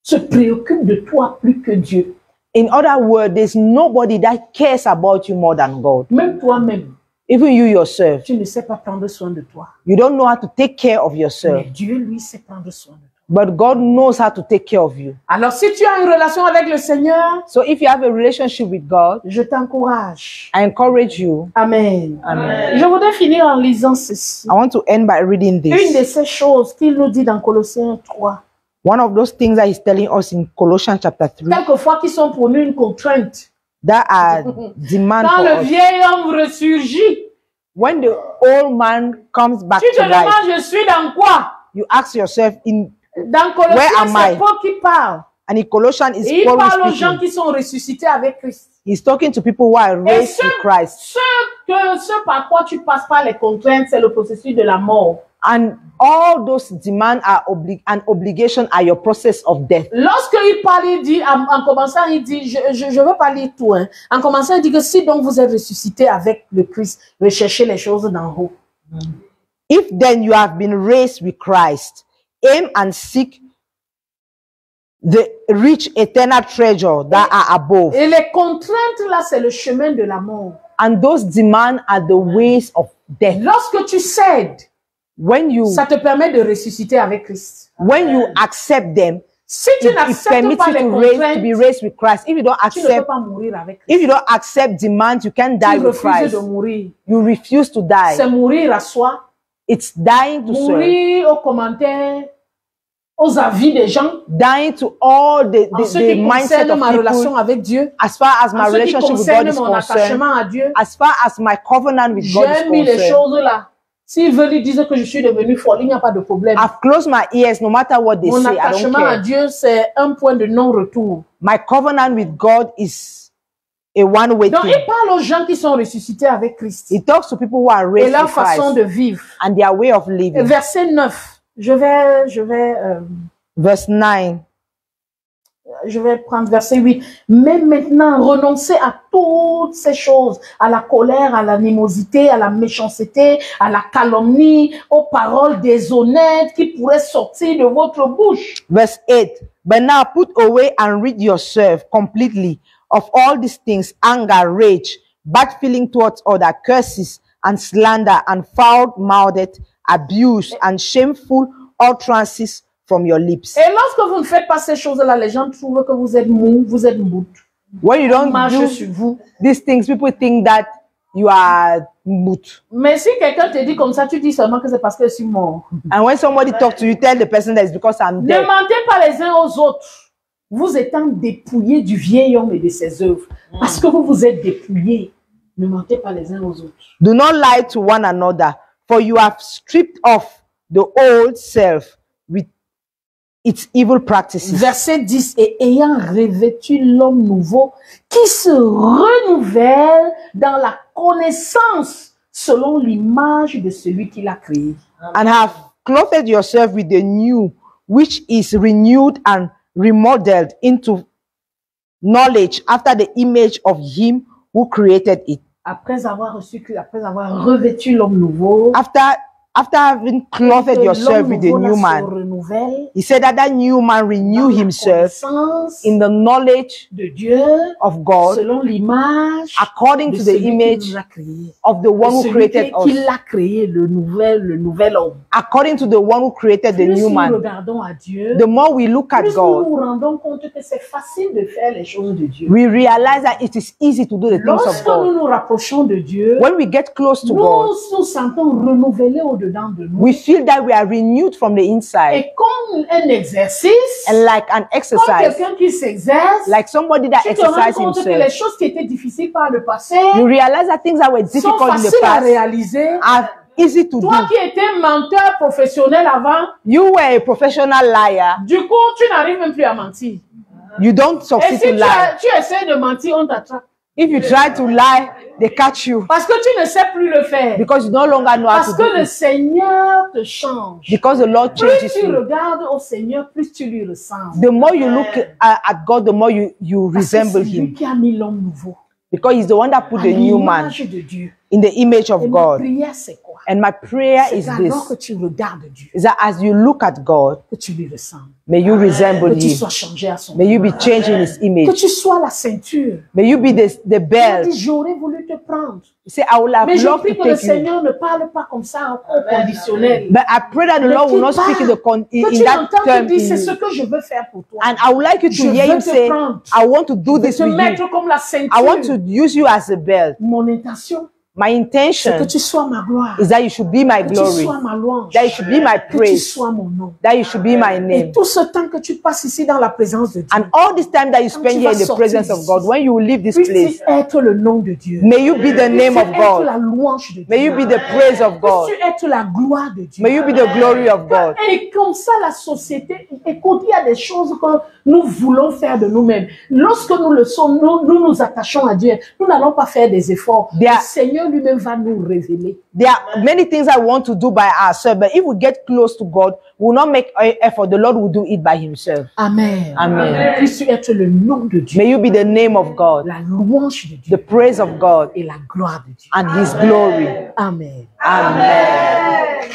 se préoccupe de toi plus que Dieu. In other words, there's nobody that cares about you more than God. Même toi-même, Even you yourself, tu ne sais pas prendre soin de toi. you don't know how to take care of yourself, Mais Dieu, lui, sait prendre soin de toi. but God knows how to take care of you. Alors, si tu as une relation avec le Seigneur, So if you have a relationship with God, je t'encourage. I encourage you. Amen. Amen. Je voudrais finir en lisant ceci. I want to end by reading Une de this. ces choses qu'il nous dit dans Colossiens 3. One of those things that He's telling us in Colossians chapter 3 Quelquefois qui sont pour nous une contrainte. that are demand Quand for le us. vieil homme ressurgit, When the old man comes back tu te to life, demandes, je suis dans quoi? you ask yourself, Dans Where Colossiens, am I? c'est Paul qui parle. and in Colossians is Et il Paul parle aux gens speaking. qui sont ressuscités avec Christ. He's talking to people who are Et raised with Christ. ce par quoi tu passes par les contraintes, c'est le processus de la mort. And all those demands are an obligation are your process of death. Lorsqu'il parle, il dit, en commençant, il dit, je veux pas lire tout, hein. En commençant, il dit que si donc vous êtes ressuscité avec le Christ, recherchez les choses d'en haut. If then you have been raised with Christ, aim and seek the rich eternal treasure that are above. Et les contraintes, là, c'est le chemin de la mort. And those demands are the ways of death. Lorsque tu cèdes, When you ça te permet de ressusciter avec Christ. accept them, Si tu it n'acceptes permits pas you les to be contraintes, raised with Christ. If you don't tu ne peux accept, pas mourir avec if Christ. you don't accept demands, you can't die Tu with refuses Christ. de mourir. You refuse to die. C'est mourir à soi, It's dying to serve, mourir aux commentaires, aux avis des gens, dying to all en ce the qui mindset concerne of ma relation people. avec Dieu, As far as my en ce qui relationship with God concerne is mon concerned, attachement à Dieu, as far as my covenant with God j'ai mis is les concerned, choses là. S'ils veulent lui dire que je suis devenu folle, il n'y a pas de problème. I've closed my ears no matter what they Mon say. I don't attachement à care. Dieu, c'est un point de non-retour. My covenant with God is a one-way Donc, thing. il parle aux gens qui sont ressuscités avec Christ He talks to people who are et raised leur with façon Christ de vivre. and their way of living. Verset 9. Je vais prendre verset 8. Mais maintenant, renoncez à toutes ces choses, à la colère, à l'animosité, à la méchanceté, à la calomnie, aux paroles déshonnêtes qui pourraient sortir de votre bouche. Verse 8. But now put away and rid yourself completely of all these things: anger, rage, bad feeling towards others, curses and slander, and foul-mouthed abuse and shameful utterances from your lips. Et lorsque vous ne faites pas ces choses-là, les gens trouvent que vous êtes mou, vous êtes moute. When you don't Marche do sur vous. these things, people think that you are mute. Mais si quelqu'un te dit comme ça, tu dis seulement que c'est parce que je suis mort. And when somebody talks to you, tell the person that it's because I'm Ne dead. mentez pas les uns aux autres, vous étant dépouillés du vieil homme et de ses œuvres. Parce que vous vous êtes dépouillés. Ne mentez pas les uns aux autres. Do not lie to one another, for you have stripped off the old self with its evil practices. Verset 10. Et ayant revêtu l'homme nouveau qui se renouvelle dans la connaissance selon l'image de celui qui l'a créé. And have clothed yourself with the new, which is renewed and remodeled into knowledge after the image of him who created it. Après avoir revêtu l'homme nouveau, After having clothed yourself with the new man, he said that that new man renew himself in the knowledge de Dieu, of God, selon l'image according to the image of the one who created us, qu'il a créé, le nouvel homme. according to the one who created the Plus new nous man. regardons à Dieu, The more we look at plus God, nous nous rendons compte que c'est facile de faire les choses de Dieu. we realize that it is easy to do the things of Lorsque nous God. nous rapprochons de Dieu, When we get close to God, nous sentons renouvelés au-dedans de nous. we feel that we are renewed from the inside. Et comme un exercice, And like an comme exercise, quelqu'un qui s'exerce, like somebody that tu te rends exercises compte que les himself, choses qui étaient difficiles par le passé you realize that things that were sont difficult in the faciles à past réaliser. are easy to do. Toi qui étais menteur professionnel avant, You were a professional liar. du coup, tu n'arrives même plus à mentir. You don't Et succeed si to lie. tu essaies de mentir, on t'attrape. If you try to lie, they catch you Parce que tu ne sais plus le faire. because you no longer know how Parce to do que le it. Seigneur te change. Because the Lord Plus changes tu you. regardes au Seigneur, plus tu lui ressembles. The more you look at God, the more you Parce que resemble c'est lui Him. qui a mis l'homme nouveau. Because He's the one that put À the new man l'image de Dieu. in the image Et of ma God. prière, c'est quoi? And my prayer C'est is qu'alors que this, tu regardes Dieu, is that as you look at God, que tu lui ressembles. may you resemble Que tu Him. sois changé à son May you be image. changed in His Que image. tu sois la ceinture. May you be the Tu as belt. dit, j'aurais voulu te prendre. You say, I will have Mais je loved prie to que le take you. Seigneur ne parle pas comme ça au conditionnel. But I pray that the Mais Lord will qu'il not speak in, parle. Que in tu that l'entends te term. dire, c'est In ce you. que je veux faire pour toi. And I would like you Je to hear veux Him te say, prendre. I want to do Je veux this te with you. mettre comme la I want to ceinture. use you as a belt. Mon intention, My c'est que intention tu sois ma gloire. is that you should be my Que tu glory, sois ma louange. that you should be my Que tu praise, sois mon nom. that you should be my Et name. tout ce temps que tu passes ici dans la présence de Dieu, And all this time that you Quand spend tu here vas in the sortir presence of d'ici, God, when you will leave this puisse place, être le nom de Dieu. may you be the name of Puisse être God. la louange de May you Dieu. be the praise of God. Puisse être la gloire de Dieu. May you be the glory of God. Et comme ça, la société, écoute, il y a des choses que nous voulons faire de nous-mêmes. Lorsque nous le sommes, nous attachons à Dieu. Nous n'allons pas faire des efforts. There Le are- Seigneur lui-même va nous révéler. There are many things I want to do by ourselves, but if we get close to God, we will not make an effort. The Lord will do it by Himself. Amen. Amen. Puisse être le nom de Dieu, May you be the name of God, la louange de Dieu the praise of God, et la gloire de Dieu. and His glory. Amen. Amen.